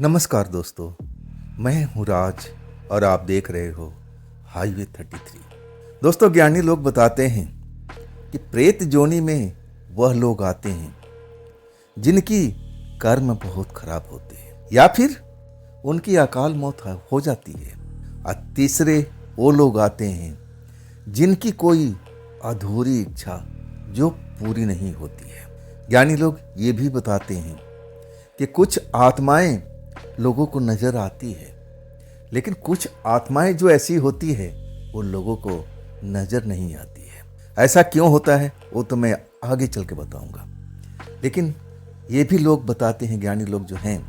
नमस्कार दोस्तों, मैं हूँ राज और आप देख रहे हो हाईवे 33। दोस्तों, ज्ञानी लोग बताते हैं कि प्रेत जोनी में वह लोग आते हैं जिनकी कर्म बहुत खराब होते हैं या फिर उनकी अकाल मौत हो जाती है। और तीसरे वो लोग आते हैं जिनकी कोई अधूरी इच्छा जो पूरी नहीं होती है। ज्ञानी लोग ये भी बताते हैं कि कुछ आत्माएं लोगों को नजर आती है, लेकिन कुछ आत्माएं जो ऐसी होती है वो लोगों को नजर नहीं आती है। ऐसा क्यों होता है वो तो मैं आगे चल के बताऊंगा। लेकिन ये भी लोग बताते हैं, ज्ञानी लोग जो हैं,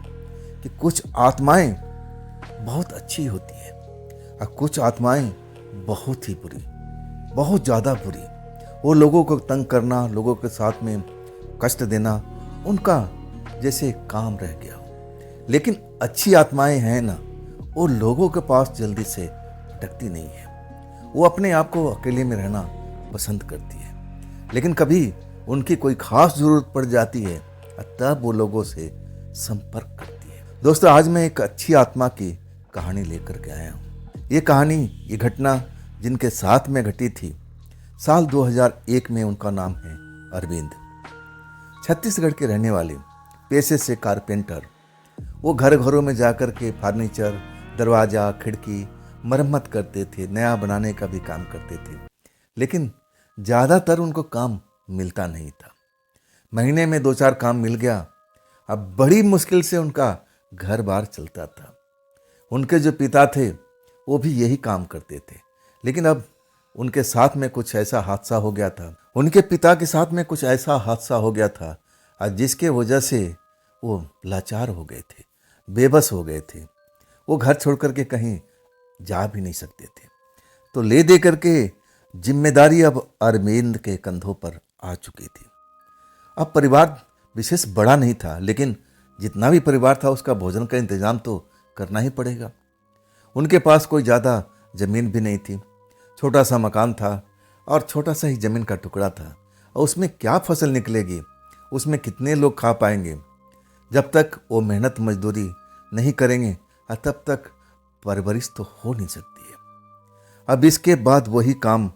कि कुछ आत्माएं बहुत अच्छी होती है और कुछ आत्माएं बहुत ही बुरी, बहुत ज़्यादा बुरी। वो लोगों को तंग करना, लोगों के साथ में कष्ट देना उनका जैसे काम रह गया हो। लेकिन अच्छी आत्माएं हैं ना, वो लोगों के पास जल्दी से भटकती नहीं है। वो अपने आप को अकेले में रहना पसंद करती है, लेकिन कभी उनकी कोई खास जरूरत पड़ जाती है तब वो लोगों से संपर्क करती है। दोस्तों, आज मैं एक अच्छी आत्मा की कहानी लेकर के आया हूँ। ये घटना जिनके साथ में घटी थी साल 2001 में। उनका नाम है अरविंद। छत्तीसगढ़ के रहने वाले, पेशे से कारपेंटर। वो घरों में जाकर के फर्नीचर, दरवाज़ा, खिड़की मरम्मत करते थे, नया बनाने का भी काम करते थे। लेकिन ज़्यादातर उनको काम मिलता नहीं था। महीने में 2-4 काम मिल गया। अब बड़ी मुश्किल से उनका घर बार चलता था। उनके जो पिता थे वो भी यही काम करते थे, लेकिन अब उनके साथ में कुछ ऐसा हादसा हो गया था। उनके पिता के साथ में कुछ ऐसा हादसा हो गया था जिसके वजह से वो लाचार हो गए थे, बेबस हो गए थे। वो घर छोड़ करके कहीं जा भी नहीं सकते थे। तो ले दे करके जिम्मेदारी अब अरविंद के कंधों पर आ चुकी थी। अब परिवार विशेष बड़ा नहीं था, लेकिन जितना भी परिवार था उसका भोजन का इंतजाम तो करना ही पड़ेगा। उनके पास कोई ज़्यादा ज़मीन भी नहीं थी, छोटा सा मकान था और छोटा सा ही ज़मीन का टुकड़ा था। और उसमें क्या फसल निकलेगी, उसमें कितने लोग खा पाएंगे। जब तक वो मेहनत मजदूरी नहीं करेंगे तब तक परवरिश तो हो नहीं सकती है। अब इसके बाद वही काम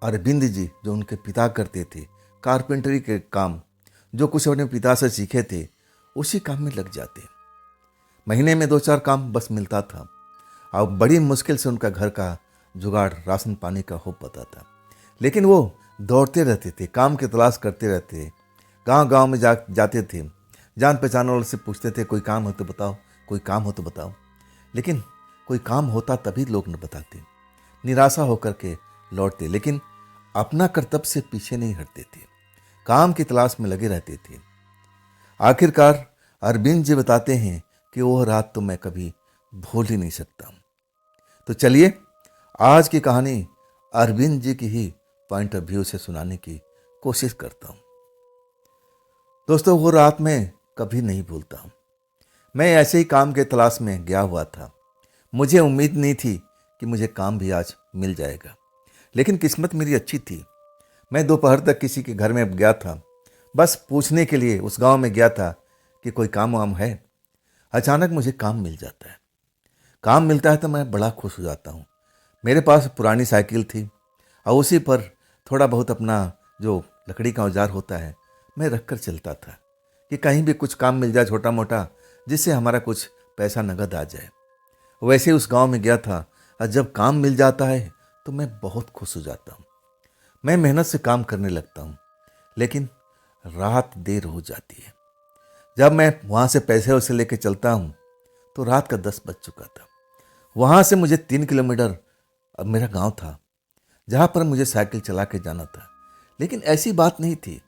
अरविंद जी जो उनके पिता करते थे, कारपेंटरी के काम जो कुछ अपने पिता से सीखे थे, उसी काम में लग जाते। महीने में 2-4 काम बस मिलता था। अब बड़ी मुश्किल से उनका घर का जुगाड़, राशन पानी का हो पाता था। लेकिन वो दौड़ते रहते थे, काम की तलाश करते रहते। गांव में जाते थे, जान पहचान वालों से पूछते थे, कोई काम हो तो बताओ, कोई काम हो तो बताओ। लेकिन कोई काम होता तभी लोग न बताते, निराशा होकर के लौटते। लेकिन अपना कर्तव्य से पीछे नहीं हटते थे, काम की तलाश में लगे रहते थे। आखिरकार अरविंद जी बताते हैं कि वो रात तो मैं कभी भूल ही नहीं सकता। तो चलिए आज की कहानी अरविंद जी की ही पॉइंट ऑफ व्यू से सुनाने की कोशिश करता हूँ। दोस्तों, वो रात मैं कभी नहीं भूलता हूँ। मैं ऐसे ही काम के तलाश में गया हुआ था। मुझे उम्मीद नहीं थी कि मुझे काम भी आज मिल जाएगा, लेकिन किस्मत मेरी अच्छी थी। मैं दोपहर तक किसी के घर में गया था, बस पूछने के लिए उस गांव में गया था कि कोई काम वाम है। अचानक मुझे काम मिल जाता है। काम मिलता है तो मैं बड़ा खुश हो जाता हूँ। मेरे पास पुरानी साइकिल थी और उसी पर थोड़ा बहुत अपना जो लकड़ी का औजार होता है मैं रख कर चलता था कि कहीं भी कुछ काम मिल जाए छोटा मोटा, जिससे हमारा कुछ पैसा नगद आ जाए। वैसे उस गांव में गया था और जब काम मिल जाता है तो मैं बहुत खुश हो जाता हूँ। मैं मेहनत से काम करने लगता हूँ, लेकिन रात देर हो जाती है। जब मैं वहाँ से पैसे वैसे लेके चलता हूँ तो रात का 10 बज चुका था। वहाँ से मुझे 3 किलोमीटर अब मेरा गांव था, जहाँ पर मुझे साइकिल चला के जाना था। लेकिन ऐसी बात नहीं थी,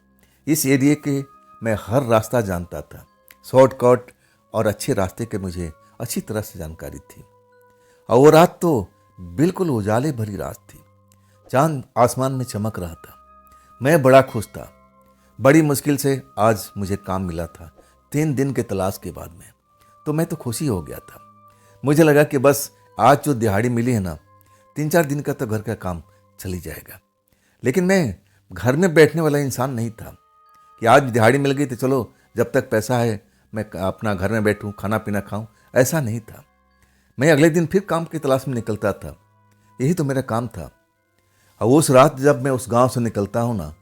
इस एरिया के मैं हर रास्ता जानता था। शॉर्टकट और अच्छे रास्ते के मुझे अच्छी तरह से जानकारी थी। और वो रात तो बिल्कुल उजाले भरी रात थी। चांद आसमान में चमक रहा था। मैं बड़ा खुश था। बड़ी मुश्किल से आज मुझे काम मिला था, 3 दिन के तलाश के बाद में। तो मैं तो खुशी हो गया था। मुझे लगा कि बस आज जो दिहाड़ी मिली है ना, 3-4 दिन का तो घर का काम चल ही जाएगा। लेकिन मैं घर में बैठने वाला इंसान नहीं था कि आज दिहाड़ी मिल गई तो चलो जब तक पैसा है मैं अपना घर में बैठूं, खाना पीना खाऊं, ऐसा नहीं था। मैं अगले दिन फिर काम की तलाश में निकलता था। यही तो मेरा काम था। और उस रात जब मैं उस गांव से निकलता हूँ ना,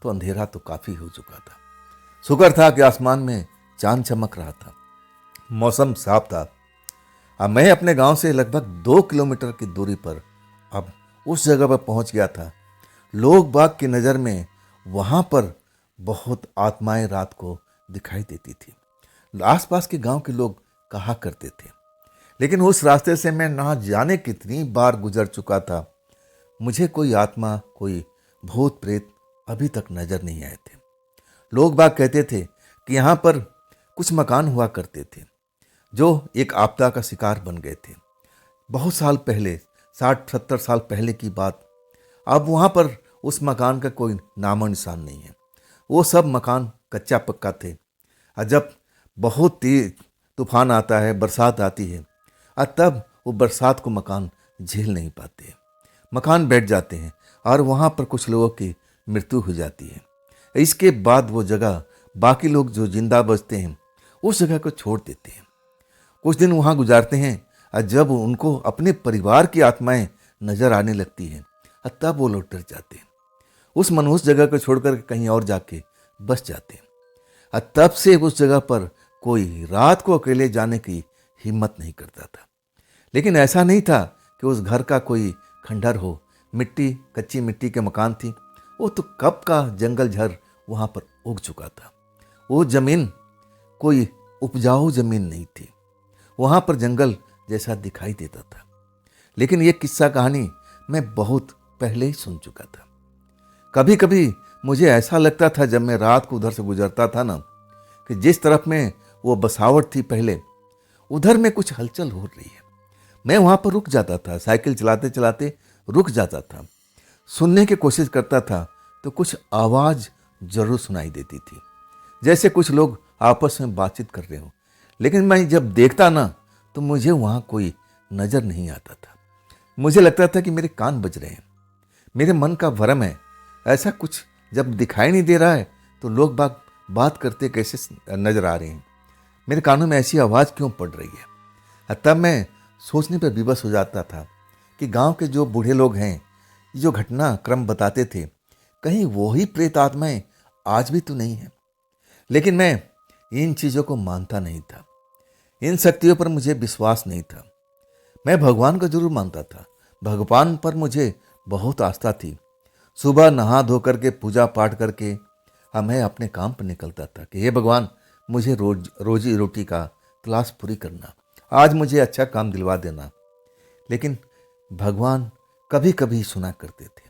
तो अंधेरा तो काफ़ी हो चुका था। शुक्र था कि आसमान में चांद चमक रहा था, मौसम साफ था। अब मैं अपने गांव से लगभग 2 किलोमीटर की दूरी पर अब उस जगह पर पहुंच गया था। लोग बाग की नज़र में वहाँ पर बहुत आत्माएं रात को दिखाई देती थी, आसपास के गांव के लोग कहा करते थे। लेकिन उस रास्ते से मैं ना जाने कितनी बार गुजर चुका था, मुझे कोई आत्मा, कोई भूत प्रेत अभी तक नजर नहीं आए थे। लोग बाग कहते थे कि यहाँ पर कुछ मकान हुआ करते थे जो एक आपदा का शिकार बन गए थे। बहुत साल पहले, 60-70 साल पहले की बात। अब वहाँ पर उस मकान का कोई नामो निशान नहीं है। वो सब मकान कच्चा पक्का थे। और जब बहुत तेज तूफान आता है, बरसात आती है, और तब वो बरसात को मकान झेल नहीं पाते, मकान बैठ जाते हैं और वहाँ पर कुछ लोगों की मृत्यु हो जाती है। इसके बाद वो जगह बाकी लोग जो जिंदा बचते हैं उस जगह को छोड़ देते हैं, कुछ दिन वहाँ गुजारते हैं। और जब उनको अपने परिवार की आत्माएं नजर आने लगती हैं, तब वो लोग डर जाते हैं, उस मनहूस जगह को छोड़कर कहीं और जाके बस जाते हैं। और तब से उस जगह पर कोई रात को अकेले जाने की हिम्मत नहीं करता था। लेकिन ऐसा नहीं था कि उस घर का कोई खंडहर हो, मिट्टी, कच्ची मिट्टी के मकान थी। वो तो कब का जंगल झर वहाँ पर उग चुका था। वो जमीन कोई उपजाऊ जमीन नहीं थी, वहाँ पर जंगल जैसा दिखाई देता था। लेकिन ये किस्सा कहानी मैं बहुत पहले ही सुन चुका था। कभी कभी मुझे ऐसा लगता था जब मैं रात को उधर से गुजरता था ना, कि जिस तरफ में वो बसावट थी पहले, उधर में कुछ हलचल हो रही है। मैं वहाँ पर रुक जाता था, साइकिल चलाते चलाते रुक जाता था, सुनने की कोशिश करता था, तो कुछ आवाज़ जरूर सुनाई देती थी, जैसे कुछ लोग आपस में बातचीत कर रहे हो। लेकिन मैं जब देखता ना, तो मुझे वहाँ कोई नज़र नहीं आता था। मुझे लगता था कि मेरे कान बज रहे हैं, मेरे मन का भ्रम है। ऐसा कुछ जब दिखाई नहीं दे रहा है तो लोग बात करते कैसे नजर आ रहे हैं, मेरे कानों में ऐसी आवाज़ क्यों पड़ रही है। तब मैं सोचने पर विवश हो जाता था कि गांव के जो बूढ़े लोग हैं, जो घटना क्रम बताते थे, कहीं वो ही प्रेत आत्माएं आज भी तो नहीं है। लेकिन मैं इन चीज़ों को मानता नहीं था, इन शक्तियों पर मुझे विश्वास नहीं था। मैं भगवान को जरूर मानता था, भगवान पर मुझे बहुत आस्था थी। सुबह नहा धो करके पूजा पाठ करके मैं अपने काम पर निकलता था कि हे भगवान, मुझे रोजी रोटी का तलाश पूरी करना, आज मुझे अच्छा काम दिलवा देना। लेकिन भगवान कभी कभी सुना करते थे,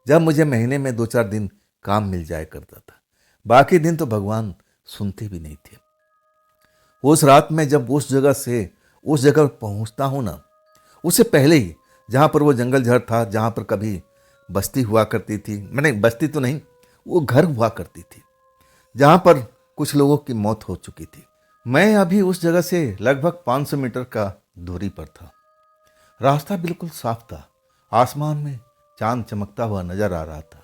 जब मुझे महीने में 2-4 दिन काम मिल जाया करता था। बाकी दिन तो भगवान सुनते भी नहीं थे। उस रात में जब उस जगह से उस जगह पहुंचता हूँ ना, उससे पहले ही जहाँ पर वो जंगल झड़ था, जहाँ पर कभी बस्ती हुआ करती थी, मैंने बस्ती तो नहीं, वो घर हुआ करती थी, जहाँ पर कुछ लोगों की मौत हो चुकी थी। मैं अभी उस जगह से लगभग 500 मीटर का दूरी पर था। रास्ता बिल्कुल साफ था, आसमान में चांद चमकता हुआ नजर आ रहा था।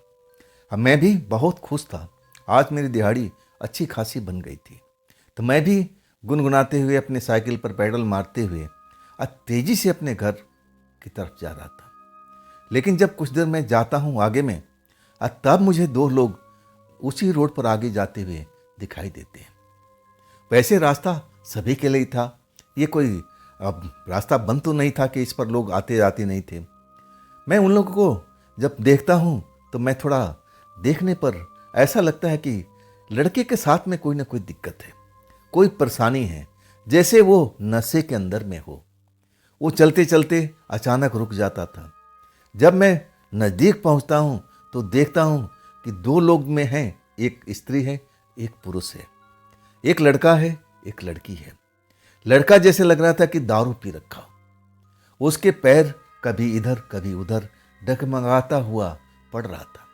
अब मैं भी बहुत खुश था, आज मेरी दिहाड़ी अच्छी खासी बन गई थी। तो मैं भी गुनगुनाते हुए अपने साइकिल पर पैडल मारते हुए तेजी से अपने घर की तरफ जा रहा था। लेकिन जब कुछ देर मैं जाता हूँ आगे में, तब मुझे 2 लोग उसी रोड पर आगे जाते हुए दिखाई देते हैं। वैसे रास्ता सभी के लिए था, ये कोई अब रास्ता बंद तो नहीं था कि इस पर लोग आते जाते नहीं थे। मैं उन लोगों को जब देखता हूँ तो मैं थोड़ा देखने पर ऐसा लगता है कि लड़के के साथ में कोई ना कोई दिक्कत है, कोई परेशानी है, जैसे वो नशे के अंदर में हो। वो चलते चलते अचानक रुक जाता था। जब मैं नज़दीक पहुंचता हूं तो देखता हूं कि 2 लोग में हैं, एक स्त्री है, एक पुरुष है, एक लड़का है, एक लड़की है। लड़का जैसे लग रहा था कि दारू पी रखा, उसके पैर कभी इधर कभी उधर डगमगाता हुआ पड़ रहा था।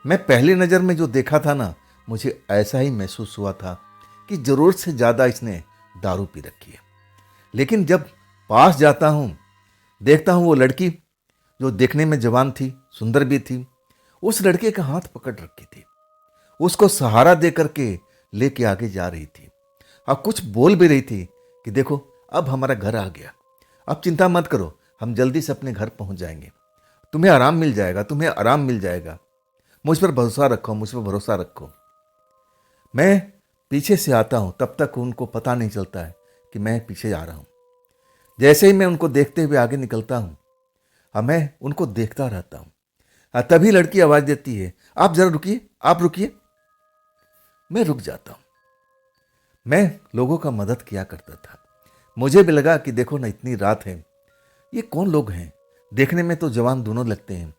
मैं पहली नज़र में जो देखा था ना, मुझे ऐसा ही महसूस हुआ था कि ज़रूरत से ज़्यादा इसने दारू पी रखी है। लेकिन जब पास जाता हूँ, देखता हूँ वो लड़की जो देखने में जवान थी, सुंदर भी थी, उस लड़के का हाथ पकड़ रखी थी, उसको सहारा दे करके लेके आगे जा रही थी और कुछ बोल भी रही थी कि देखो अब हमारा घर आ गया। अब चिंता मत करो, हम जल्दी से अपने घर पहुंच जाएंगे। तुम्हें आराम मिल जाएगा, तुम्हें आराम मिल जाएगा। मुझ पर भरोसा रखो, मुझ पर भरोसा रखो। मैं पीछे से आता हूं, तब तक उनको पता नहीं चलता है कि मैं पीछे आ रहा हूं। जैसे ही मैं उनको देखते हुए आगे निकलता हूं, अब मैं उनको देखता रहता हूं। तभी लड़की आवाज देती है, आप जरा रुकिए, आप रुकिए। मैं रुक जाता हूं। मैं लोगों का मदद किया करता था। मुझे भी लगा कि देखो ना, इतनी रात है, ये कौन लोग हैं? देखने में तो जवान दोनों लगते हैं।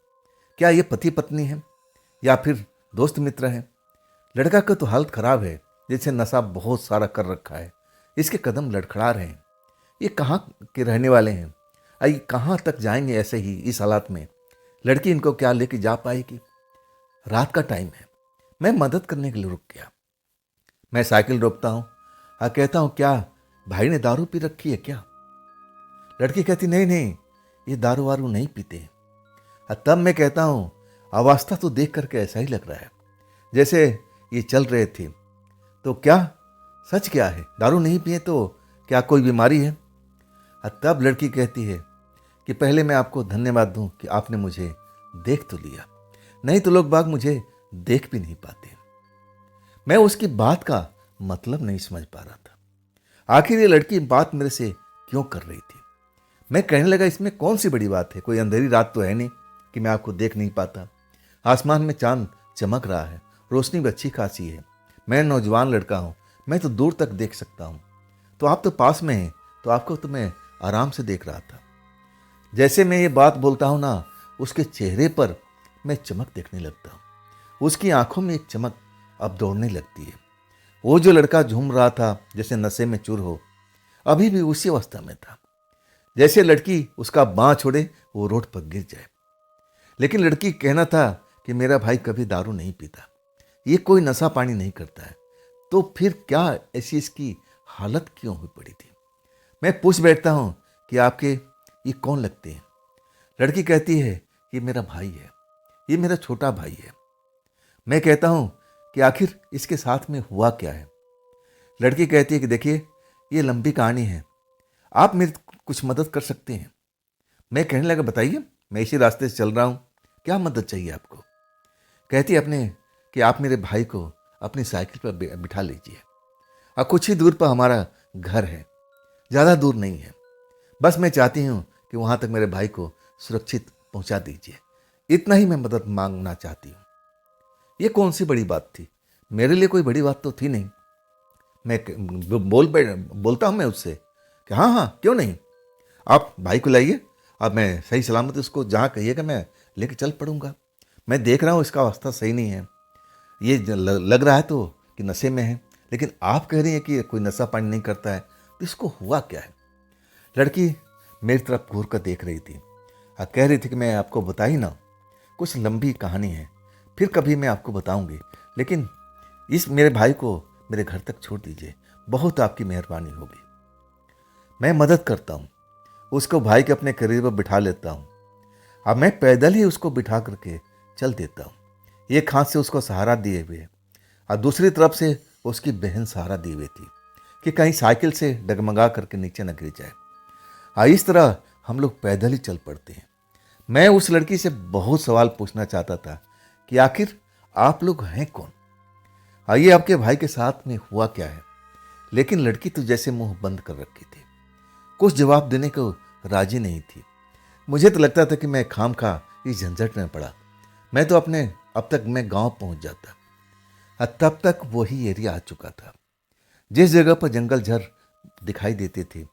क्या ये पति पत्नी है या फिर दोस्त मित्र हैं? लड़का का तो हालत खराब है, जैसे नशा बहुत सारा कर रखा है। इसके कदम लड़खड़ा रहे हैं। ये कहाँ के रहने वाले हैं? आई कहाँ तक जाएंगे ऐसे ही इस हालात में? लड़की इनको क्या लेके जा पाएगी? रात का टाइम है। मैं मदद करने के लिए रुक गया। मैं साइकिल रोकता हूँ, कहता हूँ, क्या भाई ने दारू पी रखी है क्या? लड़की कहती, नहीं नहीं, ये दारू वारू नहीं पीते। तब मैं कहता हूँ, अवस्था तो देख करके ऐसा ही लग रहा है जैसे ये चल रहे थे। तो क्या सच क्या है? दारू नहीं पिए तो क्या कोई बीमारी है? तब लड़की कहती है कि पहले मैं आपको धन्यवाद दूं कि आपने मुझे देख तो लिया, नहीं तो लोग बाग मुझे देख भी नहीं पाते। मैं उसकी बात का मतलब नहीं समझ पा रहा था। आखिर ये लड़की बात मेरे से क्यों कर रही थी? मैं कहने लगा, इसमें कौन सी बड़ी बात है? कोई अंधेरी रात तो है नहीं कि मैं आपको देख नहीं पाता। आसमान में चांद चमक रहा है, रोशनी भी अच्छी खासी है। मैं नौजवान लड़का हूं, मैं तो दूर तक देख सकता हूं। तो आप तो पास में हैं, तो आपको तो मैं आराम से देख रहा था। जैसे मैं ये बात बोलता हूं ना, उसके चेहरे पर मैं चमक देखने लगता हूं। उसकी आंखों में एक चमक अब दौड़ने लगती है। वो जो लड़का झूम रहा था जैसे नशे में चूर हो, अभी भी उसी अवस्था में था। जैसे लड़की उसका बाँ छोड़े वो रोड पर गिर जाए। लेकिन लड़की कहना था कि मेरा भाई कभी दारू नहीं पीता, ये कोई नशा पानी नहीं करता है। तो फिर क्या ऐसी इसकी हालत क्यों हुई पड़ी थी? मैं पूछ बैठता हूं कि आपके ये कौन लगते हैं? लड़की कहती है, ये मेरा भाई है, ये मेरा छोटा भाई है। मैं कहता हूं कि आखिर इसके साथ में हुआ क्या है? लड़की कहती है कि देखिए, ये लंबी कहानी है, आप मेरी कुछ मदद कर सकते हैं। मैं कहने लगा, बताइए, मैं इसी रास्ते से चल रहा हूं, क्या मदद चाहिए आपको? कहती है अपने कि आप मेरे भाई को अपनी साइकिल पर बिठा लीजिए, और कुछ ही दूर पर हमारा घर है, ज़्यादा दूर नहीं है। बस मैं चाहती हूँ कि वहाँ तक मेरे भाई को सुरक्षित पहुँचा दीजिए। इतना ही मैं मदद मांगना चाहती हूँ। ये कौन सी बड़ी बात थी? मेरे लिए कोई बड़ी बात तो थी नहीं। मैं बोलता हूँ मैं उससे कि हाँ हाँ, क्यों नहीं, आप भाई को लाइए, अब मैं सही सलामत उसको जहाँ कहिएगा मैं लेके चल पड़ूंगा। मैं देख रहा हूँ इसका अवस्था सही नहीं है, ये लग रहा है तो कि नशे में है, लेकिन आप कह रही हैं कि कोई नशा पानी नहीं करता है, तो इसको हुआ क्या है? लड़की मेरी तरफ घूर कर देख रही थी और कह रही थी कि मैं आपको बता ही ना, कुछ लंबी कहानी है, फिर कभी मैं आपको बताऊंगी, लेकिन इस मेरे भाई को मेरे घर तक छोड़ दीजिए, बहुत आपकी मेहरबानी होगी। मैं मदद करता हूँ, उसको भाई के अपने करीब बिठा लेता हूँ। अब मैं पैदल ही उसको बिठा करके चल देता हूँ, एक हाथ से उसको सहारा दिए हुए और दूसरी तरफ से उसकी बहन सहारा दिए हुए थी कि कहीं साइकिल से डगमगा करके नीचे न गिर जाए। इस तरह हम लोग पैदल ही चल पड़ते हैं। मैं उस लड़की से बहुत सवाल पूछना चाहता था कि आखिर आप लोग हैं कौन? आइए, आपके भाई के साथ में हुआ क्या है? लेकिन लड़की तो जैसे मुंह बंद कर रखी थी, कुछ जवाब देने को राजी नहीं थी। मुझे तो लगता था कि मैं खामखा इस झंझट में पड़ा। मैं तो अब तक मैं गांव पहुंच जाता, और तब तक वही एरिया आ चुका था जिस जगह पर जंगल झर दिखाई देते थे।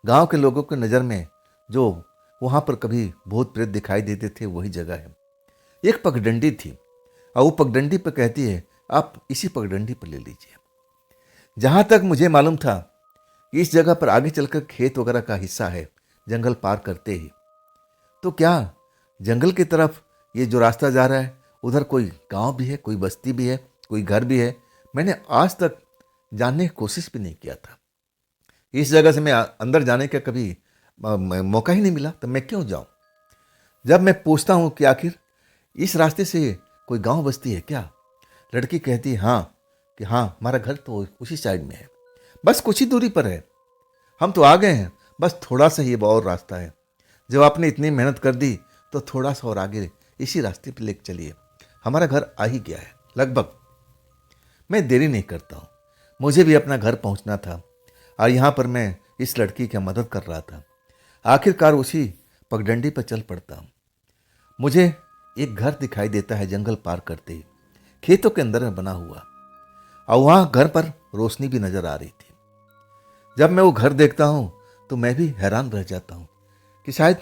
गांव के लोगों की नज़र में जो वहां पर कभी भूत प्रेत दिखाई देते थे, वही जगह है। एक पगडंडी थी और वो पगडंडी पर कहती है, आप इसी पगडंडी पर ले लीजिए। जहां तक मुझे मालूम था, इस जगह पर आगे चलकर खेत वगैरह का हिस्सा है, जंगल पार करते ही। तो क्या जंगल की तरफ ये जो रास्ता जा रहा है, उधर कोई गांव भी है, कोई बस्ती भी है, कोई घर भी है? मैंने आज तक जानने की कोशिश भी नहीं किया था। इस जगह से मैं अंदर जाने का कभी मौका ही नहीं मिला, तो मैं क्यों जाऊं? जब मैं पूछता हूं कि आखिर इस रास्ते से कोई गांव बस्ती है क्या, लड़की कहती है हाँ, कि हाँ, हमारा घर तो उसी साइड में है, बस कुछ ही दूरी पर है। हम तो आ गए हैं, बस थोड़ा सा ही और रास्ता है। जब आपने इतनी मेहनत कर दी तो थोड़ा सा और आगे इसी रास्ते पे लेकर चलिए, हमारा घर आ ही गया है लगभग। मैं देरी नहीं करता हूँ, मुझे भी अपना घर पहुँचना था और यहाँ पर मैं इस लड़की की मदद कर रहा था। आखिरकार उसी पगडंडी पर चल पड़ता हूँ। मुझे एक घर दिखाई देता है जंगल पार करते ही, खेतों के अंदर में बना हुआ, और वहाँ घर पर रोशनी भी नजर आ रही थी। जब मैं वो घर देखता हूँ तो मैं भी हैरान रह जाता हूँ कि शायद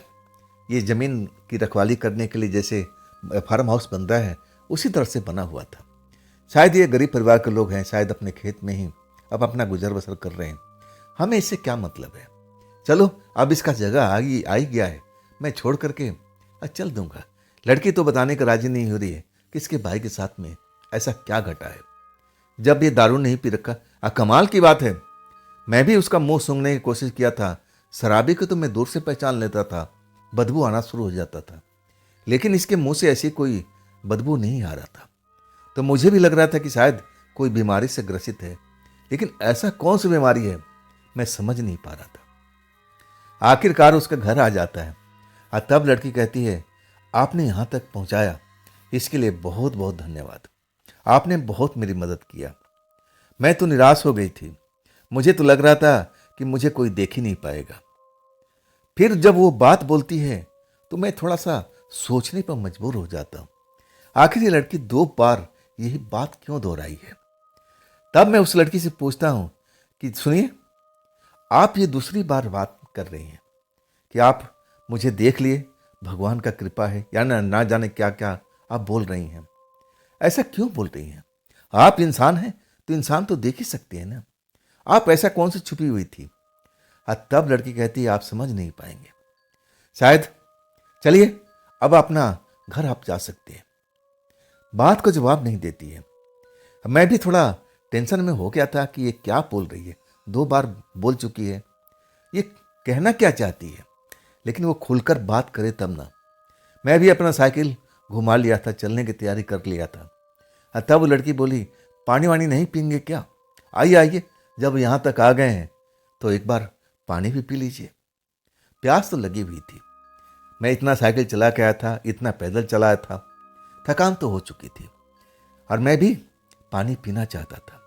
ये ज़मीन की रखवाली करने के लिए जैसे फार्म हाउस बन रहा है उसी तरह से बना हुआ था। शायद ये गरीब परिवार के लोग हैं, शायद अपने खेत में ही अब अपना गुजर बसर कर रहे हैं। हमें इससे क्या मतलब है? चलो अब इसका जगह आ ही गया है, मैं छोड़ करके चल दूंगा। लड़की तो बताने का राजी नहीं हो रही है कि इसके भाई के साथ में ऐसा क्या घटा है। जब ये दारू नहीं पी रखा, कमाल की बात है, मैं भी उसका मुंह सूंघने की कोशिश किया था। शराबी को तो मैं दूर से पहचान लेता था, बदबू आना शुरू हो जाता था, लेकिन इसके मुंह से ऐसी कोई बदबू नहीं आ रहा था। तो मुझे भी लग रहा था कि शायद कोई बीमारी से ग्रसित है, लेकिन ऐसा कौन सी बीमारी है मैं समझ नहीं पा रहा था। आखिरकार उसका घर आ जाता है और तब लड़की कहती है, आपने यहाँ तक पहुँचाया इसके लिए बहुत बहुत धन्यवाद, आपने बहुत मेरी मदद किया। मैं तो निराश हो गई थी, मुझे तो लग रहा था कि मुझे कोई देख ही नहीं पाएगा। फिर जब वो बात बोलती है तो मैं थोड़ा सा सोचने पर मजबूर हो जाता हूँ, आखिर ये लड़की 2 बार यही बात क्यों दोहराई है। तब मैं उस लड़की से पूछता हूँ कि सुनिए, आप ये दूसरी बार बात कर रही हैं कि आप मुझे देख लिए, भगवान का कृपा है, या ना जाने क्या क्या आप बोल रही हैं। ऐसा क्यों बोल रही हैं? आप इंसान हैं तो इंसान तो देख ही सकते हैं ना, आप ऐसा कौन सी छुपी हुई थी? तब लड़की कहती है, आप समझ नहीं पाएंगे शायद, चलिए अब अपना घर आप जा सकते हैं। बात को जवाब नहीं देती है। मैं भी थोड़ा टेंशन में हो गया था कि ये क्या बोल रही है, 2 बार बोल चुकी है, ये कहना क्या चाहती है, लेकिन वो खुलकर बात करे तब ना। मैं भी अपना साइकिल घुमा लिया था, चलने की तैयारी कर लिया था। तब वो लड़की बोली, पानी वानी नहीं पीएंगे क्या? आइए आइए, जब यहाँ तक आ गए हैं तो एक बार पानी भी पी लीजिए। प्यास तो लगी हुई थी, मैं इतना साइकिल चला के आया था, इतना पैदल चलाया था, थकान तो हो चुकी थी और मैं भी पानी पीना चाहता था।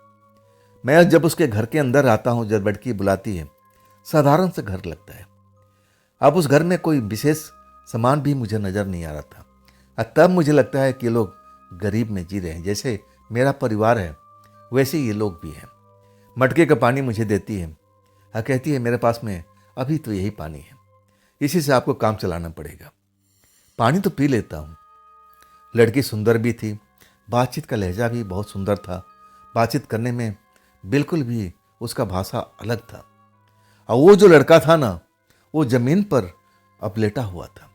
मैं जब उसके घर के अंदर आता हूँ, जब लड़की बुलाती है, साधारण सा घर लगता है। अब उस घर में कोई विशेष सामान भी मुझे नजर नहीं आ रहा था। तब मुझे लगता है कि ये लोग गरीब में जी रहे हैं, जैसे मेरा परिवार है वैसे ये लोग भी हैं। मटके का पानी मुझे देती है, कहती है मेरे पास में अभी तो यही पानी है, इसी से आपको काम चलाना पड़ेगा। पानी तो पी लेता हूँ। लड़की सुंदर भी थी, बातचीत का लहजा भी बहुत सुंदर था, बातचीत करने में बिल्कुल भी उसका भाषा अलग था। और वो जो लड़का था ना, वो जमीन पर अब लेटा हुआ था,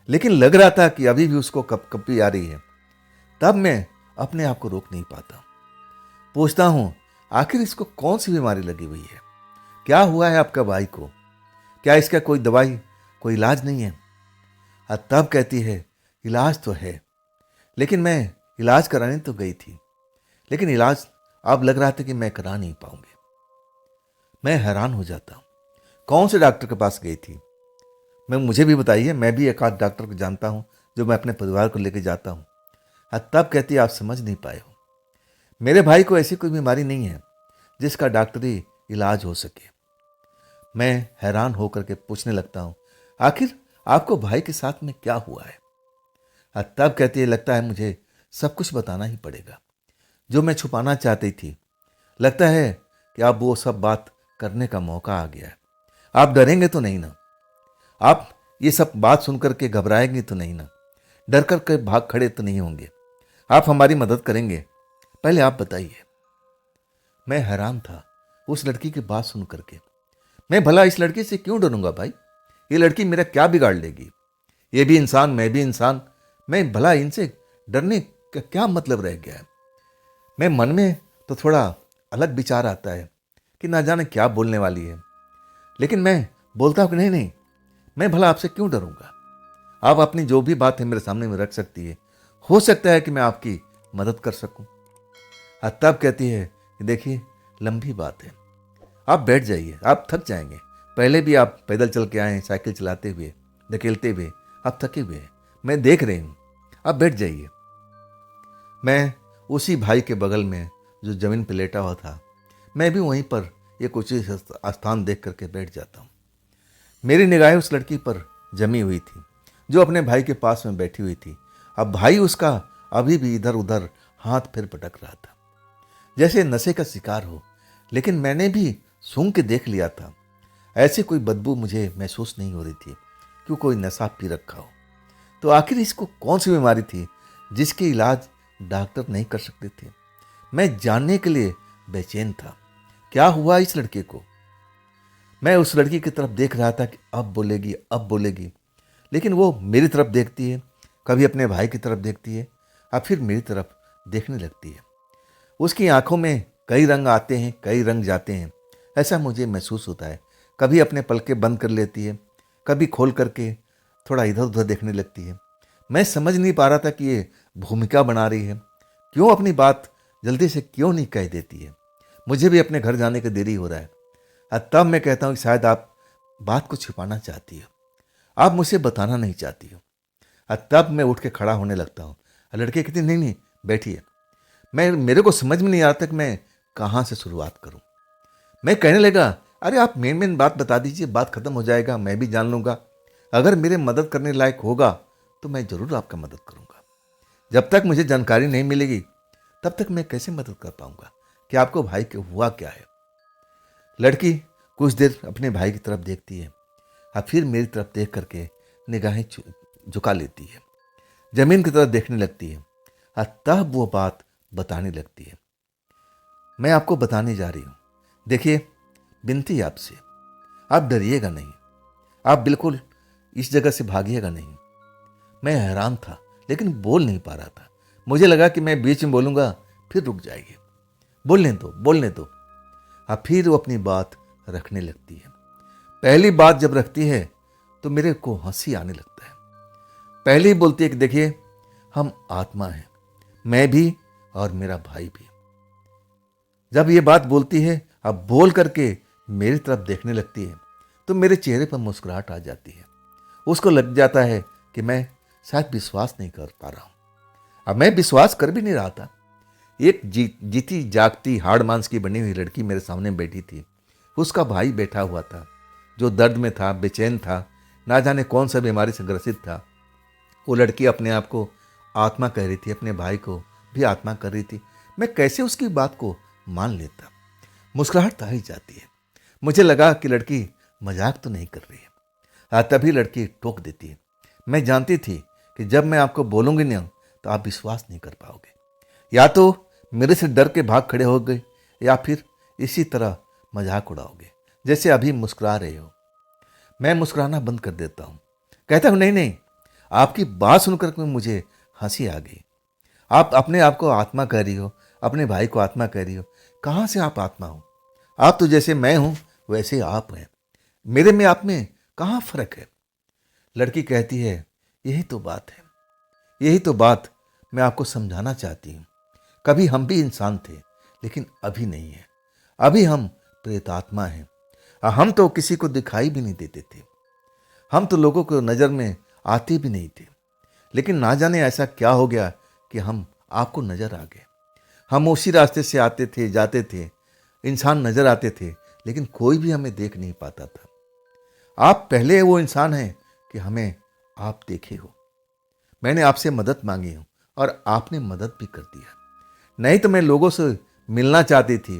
लेकिन लग रहा था कि अभी भी उसको कपकपी आ रही है। तब मैं अपने आप को रोक नहीं पाता, पूछता हूँ आखिर इसको कौन सी बीमारी लगी हुई है, क्या हुआ है आपका भाई को, क्या इसका कोई दवाई कोई इलाज नहीं है? तब कहती है इलाज तो है, लेकिन मैं इलाज कराने तो गई थी, लेकिन इलाज अब लग रहा था कि मैं करा नहीं पाऊंगी। मैं हैरान हो जाता हूँ, कौन से डॉक्टर के पास गई थी? मुझे भी बताइए, मैं भी एक आध डॉक्टर को जानता हूँ जो मैं अपने परिवार को लेकर जाता हूँ। तब कहती है आप समझ नहीं पाए हो, मेरे भाई को ऐसी कोई बीमारी नहीं है जिसका डॉक्टरी इलाज हो सके। मैं हैरान होकर के पूछने लगता हूँ आखिर आपको भाई के साथ में क्या हुआ है? तब कहती है लगता है मुझे सब कुछ बताना ही पड़ेगा, जो मैं छुपाना चाहती थी। लगता है कि अब वो सब बात करने का मौका आ गया है। आप डरेंगे तो नहीं ना? आप ये सब बात सुनकर के घबराएंगे तो नहीं ना? डर कर के भाग खड़े तो नहीं होंगे? आप हमारी मदद करेंगे? पहले आप बताइए। मैं हैरान था उस लड़की की बात सुन करके। मैं भला इस लड़की से क्यों डरूंगा भाई? ये लड़की मेरा क्या बिगाड़ लेगी? ये भी इंसान, मैं भी इंसान, मैं भला इनसे डरने का क्या मतलब रह गया है? मैं मन में तो थोड़ा अलग विचार आता है कि ना जाने क्या बोलने वाली है, लेकिन मैं बोलता हूँ कि नहीं नहीं, मैं भला आपसे क्यों डरूंगा? आप अपनी जो भी बात है मेरे सामने में रख सकती है, हो सकता है कि मैं आपकी मदद कर सकूं। तब कहती है कि देखिए लंबी बात है, आप बैठ जाइए, आप थक जाएंगे, पहले भी आप पैदल चल के आए हैं, साइकिल चलाते हुए, धकेलते हुए, आप थके हुए हैं, मैं देख रही हूँ, आप बैठ जाइए। मैं उसी भाई के बगल में जो जमीन पर लेटा हुआ था, मैं भी वहीं पर एक ऊंचे स्थान देख करके बैठ जाता हूँ। मेरी निगाहें उस लड़की पर जमी हुई थी जो अपने भाई के पास में बैठी हुई थी। अब भाई उसका अभी भी इधर उधर हाथ फिर पटक रहा था, जैसे नशे का शिकार हो। लेकिन मैंने भी सूंघ के देख लिया था, ऐसी कोई बदबू मुझे महसूस नहीं हो रही थी कि कोई नशा पी रखा हो। तो आखिर इसको कौन सी बीमारी थी जिसके इलाज डॉक्टर नहीं कर सकते थे? मैं जानने के लिए बेचैन था, क्या हुआ इस लड़के को। मैं उस लड़की की तरफ देख रहा था कि अब बोलेगी, अब बोलेगी, लेकिन वो मेरी तरफ देखती है, कभी अपने भाई की तरफ देखती है, अब फिर मेरी तरफ देखने लगती है। उसकी आंखों में कई रंग आते हैं, कई रंग जाते हैं, ऐसा मुझे महसूस होता है। कभी अपने पलकें बंद कर लेती है, कभी खोल करके थोड़ा इधर उधर देखने लगती है। मैं समझ नहीं पा रहा था कि ये भूमिका बना रही है, क्यों अपनी बात जल्दी से क्यों नहीं कह देती है। मुझे भी अपने घर जाने का देरी हो रहा है। तब मैं कहता हूँ कि शायद आप बात को छिपाना चाहती हो, आप मुझे बताना नहीं चाहती हो। तब मैं उठ के खड़ा होने लगता हूँ। लड़के कहती नहीं नहीं बैठिए। मेरे को समझ में नहीं आता कि मैं कहाँ से शुरुआत करूँ। मैं कहने लगा, अरे आप मेन बात बता दीजिए, बात खत्म हो जाएगा, मैं भी जान लूँगा। अगर मेरे मदद करने लायक होगा तो मैं ज़रूर आपका मदद करूँगा। जब तक मुझे जानकारी नहीं मिलेगी तब तक मैं कैसे मदद कर पाऊँगा कि आपको भाई के हुआ क्या है। लड़की कुछ देर अपने भाई की तरफ देखती है, अब फिर मेरी तरफ देख करके निगाहें झुका लेती है, जमीन की तरफ देखने लगती है। तब वो बात बताने लगती है। मैं आपको बताने जा रही हूँ, देखिए विनती आपसे, आप डरिएगा नहीं, आप बिल्कुल इस जगह से भागिएगा नहीं। मैं हैरान था लेकिन बोल नहीं पा रहा था। मुझे लगा कि मैं बीच में बोलूँगा फिर रुक जाएगी, बोलने दो। अब फिर वो अपनी बात रखने लगती है। पहली बात जब रखती है तो मेरे को हंसी आने लगता है। पहले ही बोलती है कि देखिए हम आत्मा हैं, मैं भी और मेरा भाई भी। जब ये बात बोलती है, अब बोल करके मेरी तरफ देखने लगती है तो मेरे चेहरे पर मुस्कुराहट आ जाती है। उसको लग जाता है कि मैं शायद विश्वास नहीं कर पा रहा हूँ। अब मैं विश्वास कर भी नहीं रहा था। एक जीती जागती हाड़ मांस की बनी हुई लड़की मेरे सामने बैठी थी, उसका भाई बैठा हुआ था जो दर्द में था, बेचैन था, ना जाने कौन सा बीमारी से ग्रसित था। वो लड़की अपने आप को आत्मा कह रही थी, अपने भाई को भी आत्मा कर रही थी। मैं कैसे उसकी बात को मान लेता। मुस्कुराहट आ ही जाती है। मुझे लगा कि लड़की मजाक तो नहीं कर रही है। तभी लड़की टोक देती है, मैं जानती थी कि जब मैं आपको बोलूँगी ना तो आप विश्वास नहीं कर पाओगे, या तो मेरे से डर के भाग खड़े हो गए या फिर इसी तरह मजाक उड़ाओगे जैसे अभी मुस्कुरा रहे हो। मैं मुस्कुराना बंद कर देता हूँ, कहता हूँ नहीं, आपकी बात सुनकर मुझे हंसी आ गई। आप अपने आप को आत्मा कह रही हो, अपने भाई को आत्मा कह रही हो। कहाँ से आप आत्मा हो? आप तो जैसे मैं हूँ वैसे आप हैं, मेरे में आप में कहाँ फर्क है? लड़की कहती है, यही तो बात है, यही तो बात मैं आपको समझाना चाहती हूँ। कभी हम भी इंसान थे लेकिन अभी नहीं है। अभी हम प्रेतात्मा हैं। हम तो किसी को दिखाई भी नहीं देते थे, हम तो लोगों को नज़र में आते भी नहीं थे। लेकिन ना जाने ऐसा क्या हो गया कि हम आपको नज़र आ गए। हम उसी रास्ते से आते थे, जाते थे, इंसान नज़र आते थे, लेकिन कोई भी हमें देख नहीं पाता था। आप पहले वो इंसान हैं कि हमें आप देखे हो। मैंने आपसे मदद मांगी हो और आपने मदद भी कर दिया। नहीं तो मैं लोगों से मिलना चाहती थी,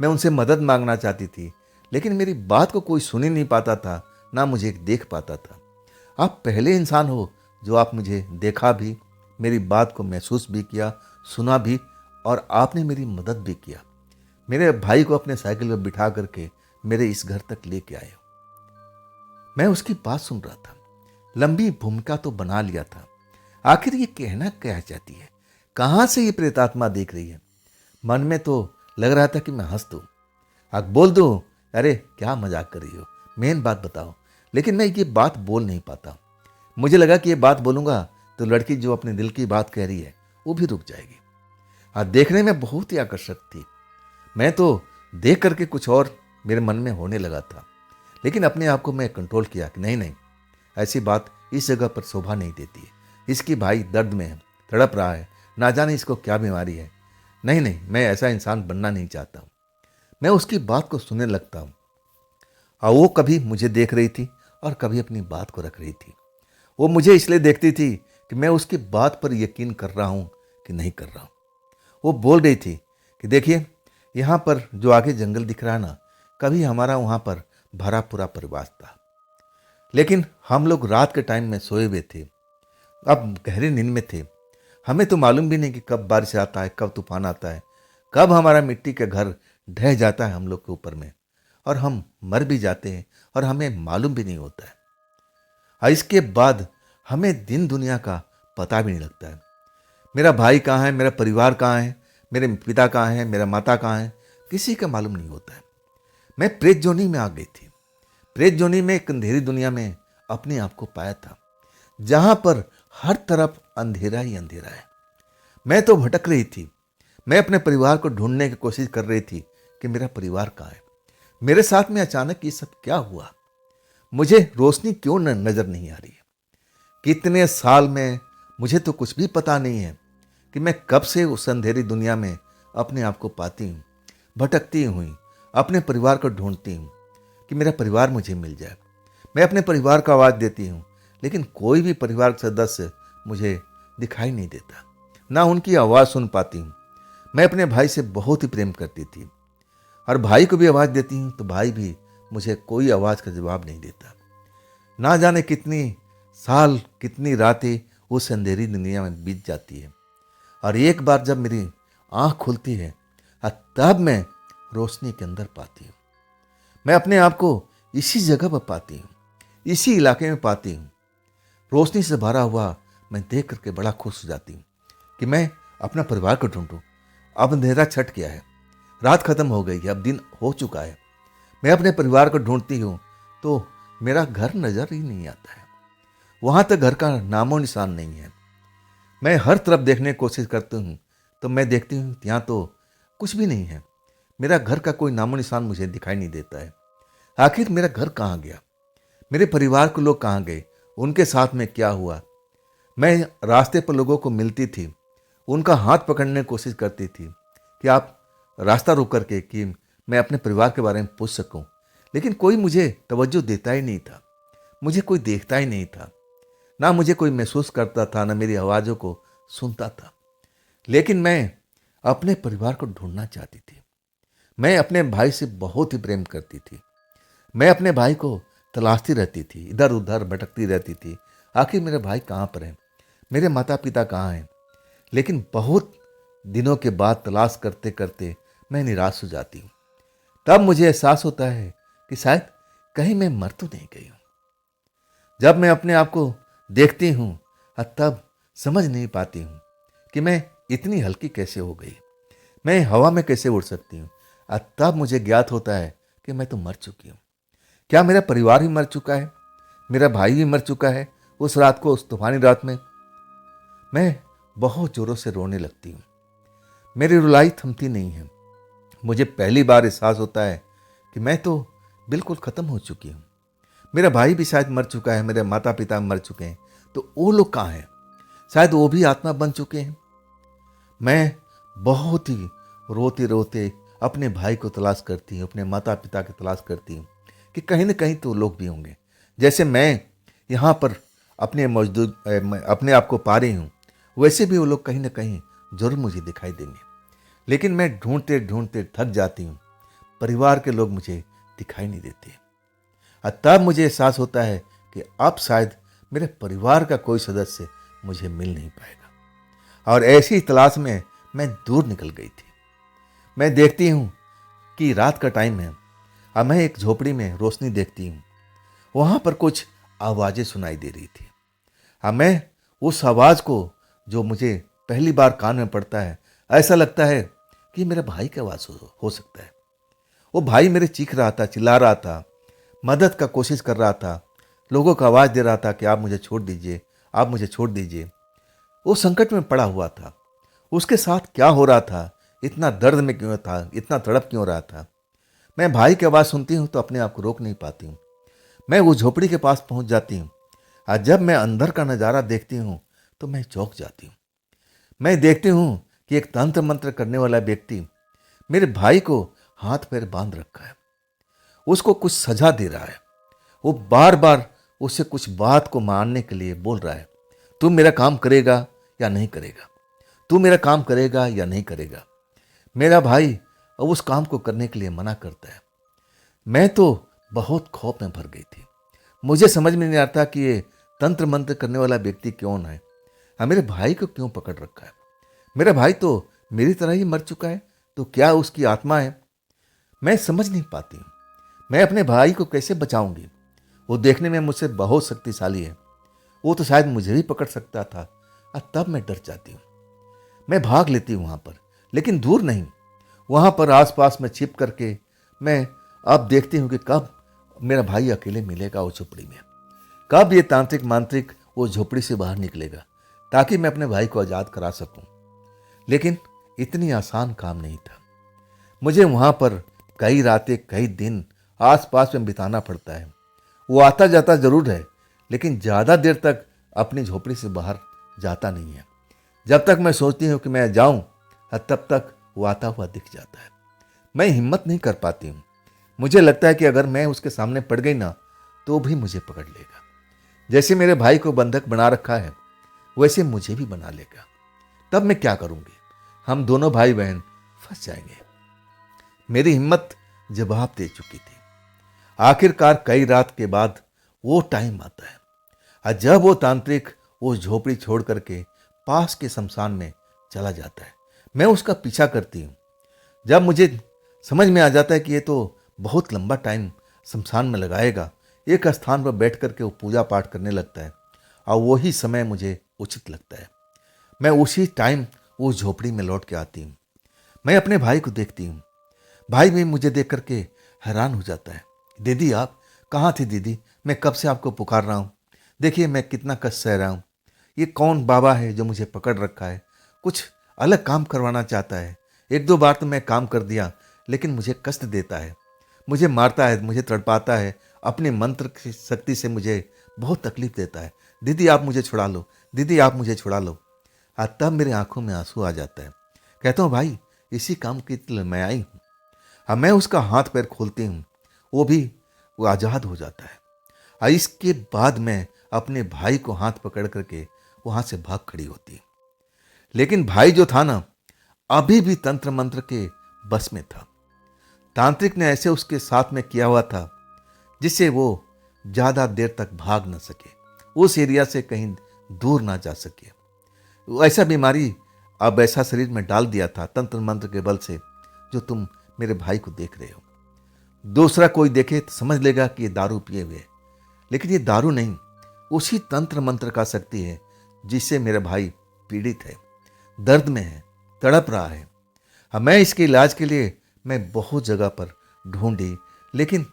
मैं उनसे मदद मांगना चाहती थी, लेकिन मेरी बात को कोई सुन ही नहीं पाता था, ना मुझे देख पाता था। आप पहले इंसान हो जो आप मुझे देखा भी, मेरी बात को महसूस भी किया, सुना भी, और आपने मेरी मदद भी किया। मेरे भाई को अपने साइकिल पर बिठा करके मेरे इस घर तक लेके आए हो। मैं उसकी बात सुन रहा था, लंबी भूमिका तो बना लिया था। आखिर ये कहना क्या चाहती है? कहाँ से ये प्रेतात्मा देख रही है? मन में तो लग रहा था कि मैं हंस दूं, बोल दूं, अरे क्या मजाक कर रही हो, मेन बात बताओ। लेकिन मैं ये बात बोल नहीं पाता। मुझे लगा कि ये बात बोलूंगा तो लड़की जो अपने दिल की बात कह रही है वो भी रुक जाएगी। देखने में बहुत ही आकर्षक थी। मैं तो देख करके कुछ और मेरे मन में होने लगा था, लेकिन अपने आप को मैं कंट्रोल किया कि नहीं नहीं, ऐसी बात इस जगह पर शोभा नहीं देती है। इसकी भाई दर्द में है, तड़प रहा है, ना जाने इसको क्या बीमारी है। नहीं नहीं, मैं ऐसा इंसान बनना नहीं चाहता हूँ। मैं उसकी बात को सुनने लगता हूँ और वो कभी मुझे देख रही थी और कभी अपनी बात को रख रही थी। वो मुझे इसलिए देखती थी कि मैं उसकी बात पर यकीन कर रहा हूँ कि नहीं कर रहा हूँ। वो बोल रही थी कि देखिए, यहाँ पर जो आगे जंगल दिख रहा है ना, कभी हमारा वहाँ पर भरा पूरा परिवार था, लेकिन हम लोग रात के टाइम में सोए हुए थे, अब गहरी नींद में थे। हमें तो मालूम भी नहीं कि कब बारिश आता है, कब तूफान आता है, कब हमारा मिट्टी का घर ढह जाता है हम लोग के ऊपर में, और हम मर भी जाते हैं और हमें मालूम भी नहीं होता है। और इसके बाद हमें दिन दुनिया का पता भी नहीं लगता है। मेरा भाई कहाँ है, मेरा परिवार कहाँ है, मेरे पिता कहाँ है, मेरा माता कहाँ है, किसी का मालूम नहीं होता है। मैं प्रेत जोनी में आ गई थी। प्रेत जोनी में एक अंधेरी दुनिया में अपने आप को पाया था, जहां पर हर तरफ अंधेरा ही अंधेरा है। मैं तो भटक रही थी। मैं अपने परिवार को ढूंढने की कोशिश कर रही थी कि मेरा परिवार कहाँ है। मेरे साथ में अचानक ये सब क्या हुआ? मुझे रोशनी क्यों नजर नहीं आ रही है? कितने साल में मुझे तो कुछ भी पता नहीं है कि मैं कब से उस अंधेरी दुनिया में अपने आप को पाती हूँ, भटकती हुई अपने परिवार को ढूंढती हूँ कि मेरा परिवार मुझे मिल जाए। मैं अपने परिवार को आवाज़ देती हूँ, लेकिन कोई भी परिवार सदस्य मुझे दिखाई नहीं देता, ना उनकी आवाज़ सुन पाती हूँ। मैं अपने भाई से बहुत ही प्रेम करती थी और भाई को भी आवाज़ देती हूँ तो भाई भी मुझे कोई आवाज़ का जवाब नहीं देता। ना जाने कितनी साल, कितनी रातें उस अंधेरी दुनिया में बीत जाती है, और एक बार जब मेरी आँख खुलती है तब मैं रोशनी के अंदर पाती हूँ। मैं अपने आप को इसी जगह पर पाती हूँ, इसी इलाके में पाती हूँ। रोशनी से भरा हुआ मैं देख करके बड़ा खुश हो जाती हूँ कि मैं अपना परिवार को ढूंढूं। अब अंधेरा छट गया है, रात खत्म हो गई है, अब दिन हो चुका है। मैं अपने परिवार को ढूंढती हूँ तो मेरा घर नजर ही नहीं आता है। वहाँ तक घर का नामो निशान नहीं है। मैं हर तरफ देखने की कोशिश करती हूँ तो मैं देखती हूँ यहाँ तो कुछ भी नहीं है। मेरा घर का कोई नामो निशान मुझे दिखाई नहीं देता है। आखिर मेरा घर कहाँ गया? मेरे परिवार के लोग कहाँ गए? उनके साथ में क्या हुआ? मैं रास्ते पर लोगों को मिलती थी, उनका हाथ पकड़ने की कोशिश करती थी कि आप रास्ता रोक करके कि मैं अपने परिवार के बारे में पूछ सकूं, लेकिन कोई मुझे तवज्जो देता ही नहीं था। मुझे कोई देखता ही नहीं था, ना मुझे कोई महसूस करता था, ना मेरी आवाज़ों को सुनता था। लेकिन मैं अपने परिवार को ढूंढना चाहती थी। मैं अपने भाई से बहुत ही प्रेम करती थी। मैं अपने भाई को तलाशती रहती थी, इधर उधर भटकती रहती थी। आखिर मेरे भाई कहाँ पर हैं, मेरे माता पिता कहाँ हैं? लेकिन बहुत दिनों के बाद तलाश करते करते मैं निराश हो जाती हूँ। तब मुझे एहसास होता है कि शायद कहीं मैं मर तो नहीं गई हूँ। जब मैं अपने आप को देखती हूँ तब समझ नहीं पाती हूँ कि मैं इतनी हल्की कैसे हो गई, मैं हवा में कैसे उड़ सकती हूँ। तब मुझे ज्ञात होता है कि मैं तो मर चुकी हूँ। क्या मेरा परिवार ही मर चुका है? मेरा भाई भी मर चुका है? उस रात को, उस तूफानी रात में मैं बहुत जोरों से रोने लगती हूँ। मेरी रुलाई थमती नहीं है। मुझे पहली बार एहसास होता है कि मैं तो बिल्कुल ख़त्म हो चुकी हूँ। मेरा भाई भी शायद मर चुका है, मेरे माता पिता मर चुके हैं, तो वो लोग कहाँ हैं? शायद वो भी आत्मा बन चुके हैं। मैं बहुत ही रोते रोते अपने भाई को तलाश करती हूँ, अपने माता पिता की तलाश करती हूँ कि कहीं ना कहीं तो लोग भी होंगे। जैसे मैं यहाँ पर अपने आप को पा रही हूँ, वैसे भी वो लोग कहीं ना कहीं जरूर मुझे दिखाई देंगे। लेकिन मैं ढूंढते ढूंढते थक जाती हूँ। परिवार के लोग मुझे दिखाई नहीं देते। और तब मुझे एहसास होता है कि अब शायद मेरे परिवार का कोई सदस्य मुझे मिल नहीं पाएगा। और ऐसी तलाश में मैं दूर निकल गई थी। मैं देखती हूँ कि रात का टाइम है और मैं एक झोपड़ी में रोशनी देखती हूँ। वहाँ पर कुछ आवाज़ें सुनाई दे रही थी। हाँ, मैं उस आवाज़ को, जो मुझे पहली बार कान में पड़ता है, ऐसा लगता है कि मेरा भाई की आवाज़ हो सकता है। वो भाई मेरे चीख रहा था, चिल्ला रहा था, मदद का कोशिश कर रहा था, लोगों को आवाज़ दे रहा था कि आप मुझे छोड़ दीजिए, आप मुझे छोड़ दीजिए। वो संकट में पड़ा हुआ था। उसके साथ क्या हो रहा था, इतना दर्द में क्यों था, इतना तड़प क्यों रहा था? मैं भाई की आवाज़ सुनती हूँ तो अपने आप को रोक नहीं पाती हूँ। मैं वो झोपड़ी के पास पहुंच जाती हूँ और जब मैं अंदर का नज़ारा देखती हूँ तो मैं चौंक जाती हूँ। मैं देखती हूँ कि एक तंत्र मंत्र करने वाला व्यक्ति मेरे भाई को हाथ पैर बांध रखा है, उसको कुछ सजा दे रहा है। वो बार बार उससे कुछ बात को मानने के लिए बोल रहा है, तू मेरा काम करेगा या नहीं करेगा, तू मेरा काम करेगा या नहीं करेगा। मेरा भाई अब उस काम को करने के लिए मना करता है। मैं तो बहुत खौफ में भर गई थी। मुझे समझ में नहीं आता कि ये तंत्र मंत्र करने वाला व्यक्ति कौन है और मेरे भाई को क्यों पकड़ रखा है। मेरा भाई तो मेरी तरह ही मर चुका है, तो क्या उसकी आत्मा है? मैं समझ नहीं पाती हूँ मैं अपने भाई को कैसे बचाऊंगी। वो देखने में मुझसे बहुत शक्तिशाली है, वो तो शायद मुझे भी पकड़ सकता था। और तब मैं डर जाती हूँ। मैं भाग लेती हूँ वहाँ पर, लेकिन दूर नहीं, वहाँ पर आसपास में छिप करके मैं अब देखती हूँ कि कब मेरा भाई अकेले मिलेगा वो झोपड़ी में, कब ये तांत्रिक मांत्रिक वो झोपड़ी से बाहर निकलेगा ताकि मैं अपने भाई को आज़ाद करा सकूं। लेकिन इतनी आसान काम नहीं था। मुझे वहाँ पर कई रातें कई दिन आसपास में बिताना पड़ता है। वो आता जाता जरूर है, लेकिन ज़्यादा देर तक अपनी झोपड़ी से बाहर जाता नहीं है। जब तक मैं सोचती हूँ कि मैं जाऊँ तब तक वो आता हुआ दिख जाता है। मैं हिम्मत नहीं कर पाती हूँ। मुझे लगता है कि अगर मैं उसके सामने पड़ गई ना तो भी मुझे पकड़ लेगा। जैसे मेरे भाई को बंधक बना रखा है वैसे मुझे भी बना लेगा। तब मैं क्या करूँगी? हम दोनों भाई बहन फंस जाएंगे। मेरी हिम्मत जवाब दे चुकी थी। आखिरकार कई रात के बाद वो टाइम आता है और जब वो तांत्रिक वो झोपड़ी छोड़ करके पास के शमशान में चला जाता है, मैं उसका पीछा करती हूँ। जब मुझे समझ में आ जाता है कि ये तो बहुत लंबा टाइम शमशान में लगाएगा, एक स्थान पर बैठ करके वो पूजा पाठ करने लगता है और वही समय मुझे उचित लगता है। मैं उसी टाइम वो झोपड़ी में लौट के आती हूँ। मैं अपने भाई को देखती हूँ। भाई भी मुझे देख करके हैरान हो जाता है। दीदी आप कहाँ थी दीदी? मैं कब से आपको पुकार रहा हूँ। देखिए मैं कितना कष्ट सह रहा हूँ। ये कौन बाबा है जो मुझे पकड़ रखा है? कुछ अलग काम करवाना चाहता है। एक दो बार तो मैं काम कर दिया, लेकिन मुझे कष्ट देता है, मुझे मारता है, मुझे तड़पाता है, अपने मंत्र की शक्ति से मुझे बहुत तकलीफ देता है। दीदी आप मुझे छुड़ा लो, दीदी आप मुझे छुड़ा लो। और तब मेरे आंखों में आंसू आ जाता है। कहता हूँ भाई इसी काम के लिए मैं आई हूँ। अब मैं उसका हाथ पैर खोलती हूँ, वो आज़ाद हो जाता है। और इसके बाद मैं अपने भाई को हाथ पकड़ करके वहाँ से भाग खड़ी होती। लेकिन भाई जो था ना, अभी भी तंत्र मंत्र के बस में था। तांत्रिक ने ऐसे उसके साथ में किया हुआ था जिससे वो ज़्यादा देर तक भाग ना सके, उस एरिया से कहीं दूर ना जा सके। वो ऐसा बीमारी अब ऐसा शरीर में डाल दिया था तंत्र मंत्र के बल से, जो तुम मेरे भाई को देख रहे हो। दूसरा कोई देखे तो समझ लेगा कि ये दारू पिए हुए है, लेकिन ये दारू नहीं, उसी तंत्र मंत्र का शक्ति है जिससे मेरा भाई पीड़ित है, दर्द में है, तड़प रहा है। अब मैं इसके इलाज के लिए मैं बहुत जगह पर ढूंढी, लेकिन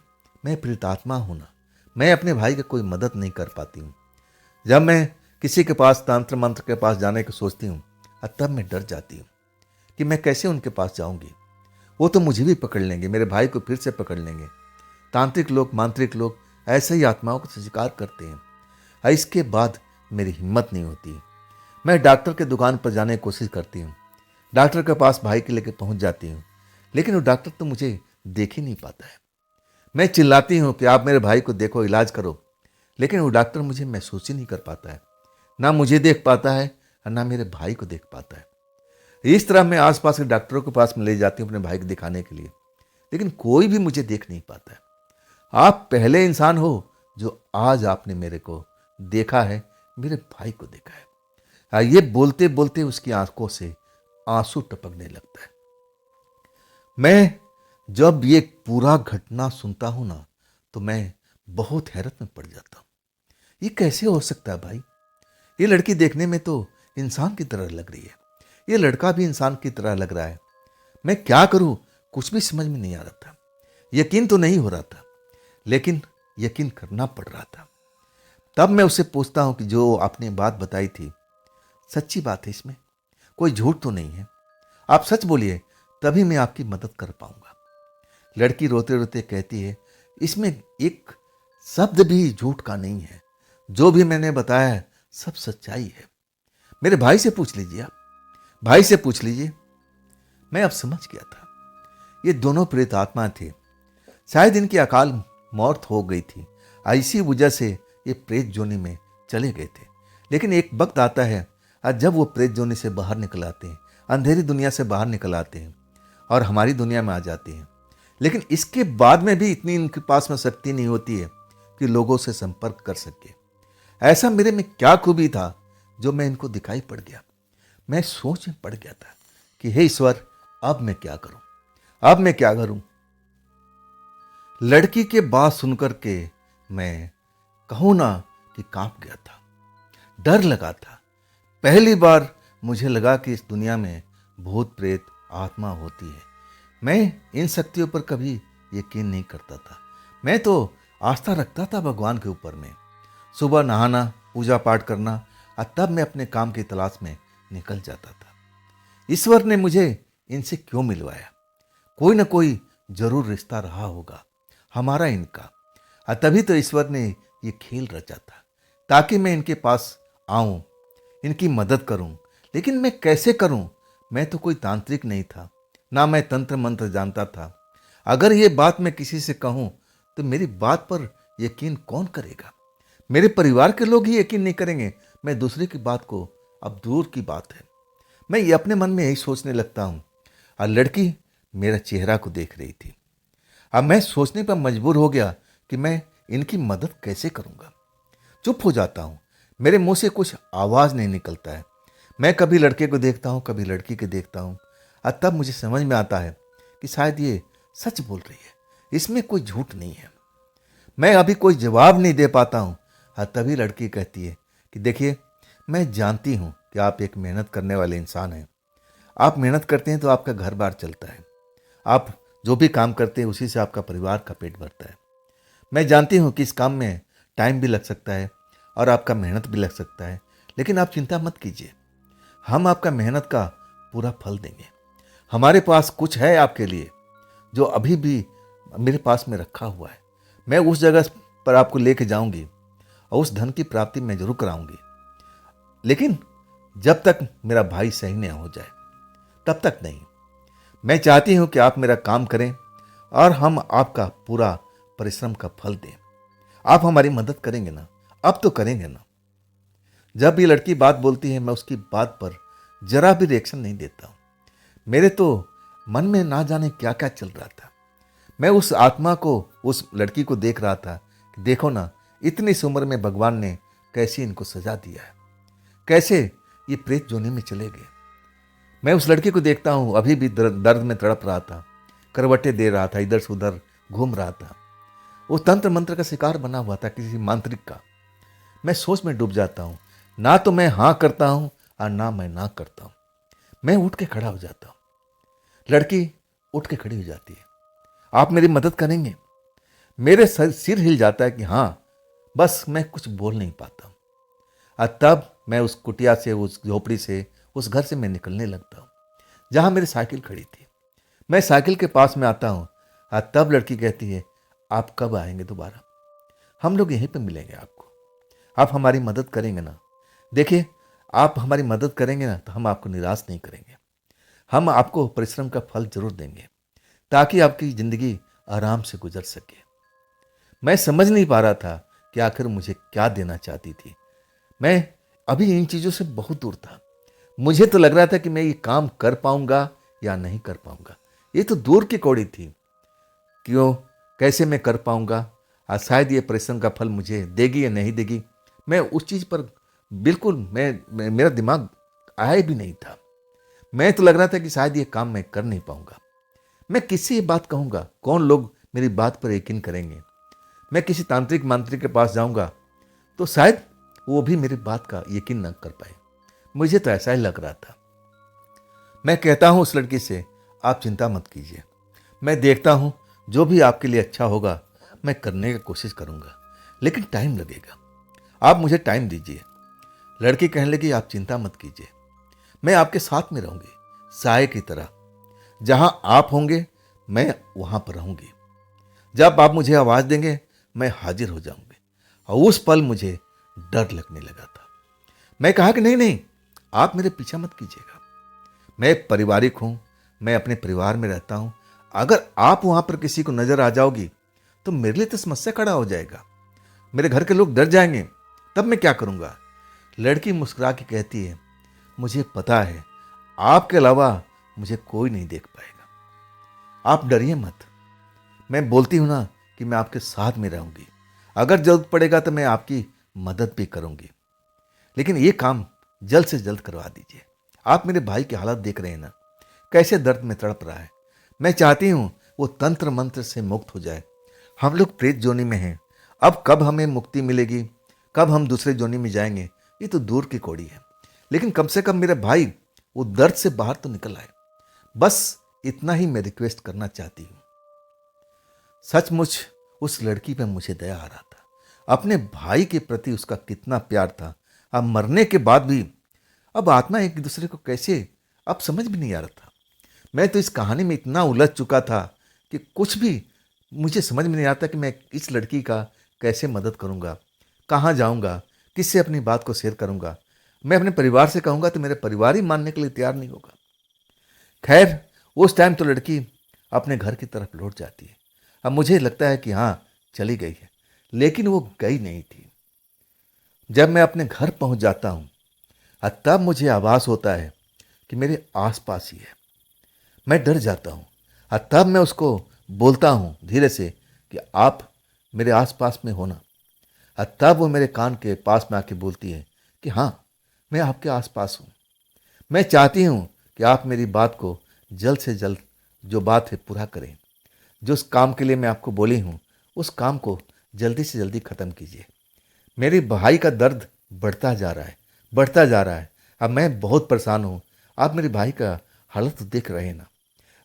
मैं प्रेतात्मा हूं ना, मैं अपने भाई की कोई मदद नहीं कर पाती हूँ। जब मैं किसी के पास तंत्र मंत्र के पास जाने की सोचती हूँ तब मैं डर जाती हूँ कि मैं कैसे उनके पास जाऊंगी। वो तो मुझे भी पकड़ लेंगे, मेरे भाई को फिर से पकड़ लेंगे। तांत्रिक लोग मांत्रिक लोग ऐसे ही आत्माओं को स्वीकार करते हैं। और इसके बाद मेरी हिम्मत नहीं होती। मैं डॉक्टर के दुकान पर जाने की कोशिश करती हूँ, डॉक्टर के पास भाई के लेकर पहुँच जाती हूँ, लेकिन वो डॉक्टर तो मुझे देख ही नहीं पाता है। मैं चिल्लाती हूँ कि आप मेरे भाई को देखो, इलाज करो, लेकिन वो डॉक्टर मुझे महसूस ही नहीं कर पाता है, ना मुझे देख पाता है और ना मेरे भाई को देख पाता है। इस तरह मैं आसपास के डॉक्टरों के पास में ले जाती हूँ अपने भाई को दिखाने के लिए, लेकिन कोई भी मुझे देख नहीं पाता है। आप पहले इंसान हो जो आज आपने मेरे को देखा है, मेरे भाई को देखा है। ये बोलते बोलते उसकी आंखों से आंसू टपकने लगता है। मैं जब ये पूरा घटना सुनता हूं ना, तो मैं बहुत हैरत में पड़ जाता हूं। ये कैसे हो सकता है भाई? ये लड़की देखने में तो इंसान की तरह लग रही है, ये लड़का भी इंसान की तरह लग रहा है। मैं क्या करूं, कुछ भी समझ में नहीं आ रहा था। यकीन तो नहीं हो रहा था, लेकिन यकीन करना पड़ रहा था। तब मैं उससे पूछता हूं कि जो आपने बात बताई थी सच्ची बात है, इसमें कोई झूठ तो नहीं है? आप सच बोलिए, तभी मैं आपकी मदद कर पाऊंगा। लड़की रोते रोते कहती है, इसमें एक शब्द भी झूठ का नहीं है। जो भी मैंने बताया है सब सच्चाई है। मेरे भाई से पूछ लीजिए, आप भाई से पूछ लीजिए। मैं अब समझ गया था, ये दोनों प्रेत आत्मा थे। शायद इनकी अकाल मौत हो गई थी, इसी वजह से ये प्रेत जोनी में चले गए थे। लेकिन एक वक्त आता है और जब वो प्रेत जोनी से बाहर निकल आते हैं, अंधेरी दुनिया से बाहर निकल आते हैं और हमारी दुनिया में आ जाते हैं। लेकिन इसके बाद में भी इतनी इनके पास में शक्ति नहीं होती है कि लोगों से संपर्क कर सके। ऐसा मेरे में क्या खूबी था जो मैं इनको दिखाई पड़ गया। मैं सोच में पड़ गया था कि हे ईश्वर, अब मैं क्या करूं, अब मैं क्या करूं। लड़की के बात सुनकर के मैं कहूं ना कि कांप गया था, डर लगा था। पहली बार मुझे लगा कि इस दुनिया में भूत प्रेत आत्मा होती है। मैं इन शक्तियों पर कभी यकीन नहीं करता था। मैं तो आस्था रखता था भगवान के ऊपर में। सुबह नहाना, पूजा पाठ करना और तब मैं अपने काम की तलाश में निकल जाता था। ईश्वर ने मुझे इनसे क्यों मिलवाया? कोई ना कोई जरूर रिश्ता रहा होगा हमारा इनका, और तभी तो ईश्वर ने ये खेल रचा था ताकि मैं इनके पास आऊं, इनकी मदद करूं। लेकिन मैं कैसे करूं? मैं तो कोई तांत्रिक नहीं था, ना मैं तंत्र मंत्र जानता था। अगर ये बात मैं किसी से कहूं तो मेरी बात पर यकीन कौन करेगा? मेरे परिवार के लोग ही यकीन नहीं करेंगे, मैं दूसरे की बात को, अब दूर की बात है। मैं ये अपने मन में यही सोचने लगता हूं। और लड़की मेरा चेहरा को देख रही थी। अब मैं सोचने पर मजबूर हो गया कि मैं इनकी मदद कैसे करूंगा। चुप हो जाता हूं, मेरे मुंह से कुछ आवाज नहीं निकलता है। मैं कभी लड़के को देखता हूं, कभी लड़की को देखता हूं, और तब मुझे समझ में आता है कि शायद ये सच बोल रही है, इसमें कोई झूठ नहीं है। मैं अभी कोई जवाब नहीं दे पाता हूं, और तभी लड़की कहती है कि देखिए, मैं जानती हूं कि आप एक मेहनत करने वाले इंसान हैं। आप मेहनत करते हैं तो आपका घर बार चलता है। आप जो भी काम करते हैं उसी से आपका परिवार का पेट भरता है। मैं जानती हूं कि इस काम में टाइम भी लग सकता है और आपका मेहनत भी लग सकता है, लेकिन आप चिंता मत कीजिए, हम आपका मेहनत का पूरा फल देंगे। हमारे पास कुछ है आपके लिए जो अभी भी मेरे पास में रखा हुआ है। मैं उस जगह पर आपको लेके जाऊंगी और उस धन की प्राप्ति मैं जरूर कराऊंगी, लेकिन जब तक मेरा भाई सही नहीं हो जाए तब तक नहीं। मैं चाहती हूं कि आप मेरा काम करें और हम आपका पूरा परिश्रम का फल दें। आप हमारी मदद करेंगे ना? अब तो करेंगे ना? जब ये लड़की बात बोलती है मैं उसकी बात पर जरा भी रिएक्शन नहीं देता हूं। मेरे तो मन में ना जाने क्या क्या चल रहा था। मैं उस आत्मा को, उस लड़की को देख रहा था कि देखो ना, इतनी सी उम्र में भगवान ने कैसे इनको सजा दिया है, कैसे ये प्रेत जोनी में चले गए। मैं उस लड़की को देखता हूं, अभी भी दर्द में तड़प रहा था, करवटें दे रहा था, इधर से उधर घूम रहा था। वो तंत्र मंत्र का शिकार बना हुआ था, किसी मांत्रिक का। मैं सोच में डूब जाता हूं, ना तो मैं हाँ करता हूं और ना मैं ना करता हूं। मैं उठ के खड़ा हो जाता हूं। लड़की उठ के खड़ी हो जाती है। आप मेरी मदद करेंगे? मेरे सिर हिल जाता है कि हाँ, बस मैं कुछ बोल नहीं पाता हूं। और तब मैं उस कुटिया से, उस झोपड़ी से, उस घर से मैं निकलने लगता हूं जहां मेरी साइकिल खड़ी थी। मैं साइकिल के पास में आता हूं और तब लड़की कहती है, आप कब आएंगे दोबारा? हम लोग यहीं पे मिलेंगे आपको। आप हमारी मदद करेंगे ना? देखिए, आप हमारी मदद करेंगे ना तो हम आपको निराश नहीं करेंगे। हम आपको परिश्रम का फल जरूर देंगे ताकि आपकी जिंदगी आराम से गुजर सके। मैं समझ नहीं पा रहा था कि आखिर मुझे क्या देना चाहती थी। मैं अभी इन चीजों से बहुत दूर था। मुझे तो लग रहा था कि मैं ये काम कर पाऊंगा या नहीं कर पाऊंगा। ये तो दूर की कौड़ी थी। क्यों, कैसे मैं कर पाऊंगा, और शायद ये परिश्रम का फल मुझे देगी या नहीं देगी, मैं उस चीज पर बिल्कुल मेरा दिमाग आया भी नहीं था। मैं तो लग रहा था कि शायद ये काम मैं कर नहीं पाऊंगा। मैं किससे ये बात कहूंगा? कौन लोग मेरी बात पर यकीन करेंगे? मैं किसी तांत्रिक मांत्रिक के पास जाऊंगा तो शायद वो भी मेरी बात का यकीन न कर पाए। मुझे तो ऐसा ही लग रहा था। मैं कहता हूं उस लड़की से, आप चिंता मत कीजिए, मैं देखता हूं जो भी आपके लिए अच्छा होगा मैं करने की कोशिश करूंगा, लेकिन टाइम लगेगा, आप मुझे टाइम दीजिए। लड़की कहने लगी, आप चिंता मत कीजिए, मैं आपके साथ में रहूंगी, साए की तरह। जहां आप होंगे मैं वहां पर रहूंगी। जब आप मुझे आवाज देंगे मैं हाजिर हो जाऊंगी। और उस पल मुझे डर लगने लगा था। मैं कहा कि नहीं नहीं, आप मेरे पीछा मत कीजिएगा। मैं पारिवारिक हूं, मैं अपने परिवार में रहता हूं। अगर आप वहां पर किसी को नजर आ जाओगी तो मेरे लिए तो समस्या खड़ा हो जाएगा। मेरे घर के लोग डर जाएंगे, तब मैं क्या करूंगा। लड़की मुस्कुरा के कहती है, मुझे पता है आपके अलावा मुझे कोई नहीं देख पाएगा, आप डरिए मत। मैं बोलती हूं ना कि मैं आपके साथ में रहूंगी, अगर जरूरत पड़ेगा तो मैं आपकी मदद भी करूंगी, लेकिन ये काम जल्द से जल्द करवा दीजिए। आप मेरे भाई की हालत देख रहे हैं ना, कैसे दर्द में तड़प रहा है। मैं चाहती हूं वो तंत्र मंत्र से मुक्त हो जाए। हम लोग प्रेत जोनी में हैं, अब कब हमें मुक्ति मिलेगी, कब हम दूसरे जोनी में जाएंगे, ये तो दूर की कौड़ी है। लेकिन कम से कम मेरा भाई वो दर्द से बाहर तो निकल आए। बस इतना ही मैं रिक्वेस्ट करना चाहती हूँ। सचमुच उस लड़की पे मुझे दया आ रहा था। अपने भाई के प्रति उसका कितना प्यार था। अब मरने के बाद भी अब आत्मा एक दूसरे को कैसे, अब समझ भी नहीं आ रहा था। मैं तो इस कहानी में इतना उलझ चुका था कि कुछ भी मुझे समझ में नहीं आता कि मैं इस लड़की का कैसे मदद करूंगा, कहाँ जाऊंगा, किससे अपनी बात को शेयर करूंगा। मैं अपने परिवार से कहूंगा तो मेरे परिवार ही मानने के लिए तैयार नहीं होगा। खैर, उस टाइम तो लड़की अपने घर की तरफ लौट जाती है। अब मुझे लगता है कि हाँ, चली गई है, लेकिन वो गई नहीं थी। जब मैं अपने घर पहुंच जाता हूं तब मुझे आभास होता है कि मेरे आसपास ही है। मैं डर जाता हूं और तब मैं उसको बोलता हूं धीरे से कि आप मेरे आसपास में हो ना। और तब वो मेरे कान के पास में आके बोलती है कि हाँ, मैं आपके आसपास हूं। मैं चाहती हूं कि आप मेरी बात को जल्द से जल्द, जो बात है, पूरा करें। जो उस काम के लिए मैं आपको बोली हूं, उस काम को जल्दी से जल्दी ख़त्म कीजिए। मेरे भाई का दर्द बढ़ता जा रहा है, बढ़ता जा रहा है। अब मैं बहुत परेशान हूँ। आप मेरे भाई का हालत तो देख रहे हैं ना,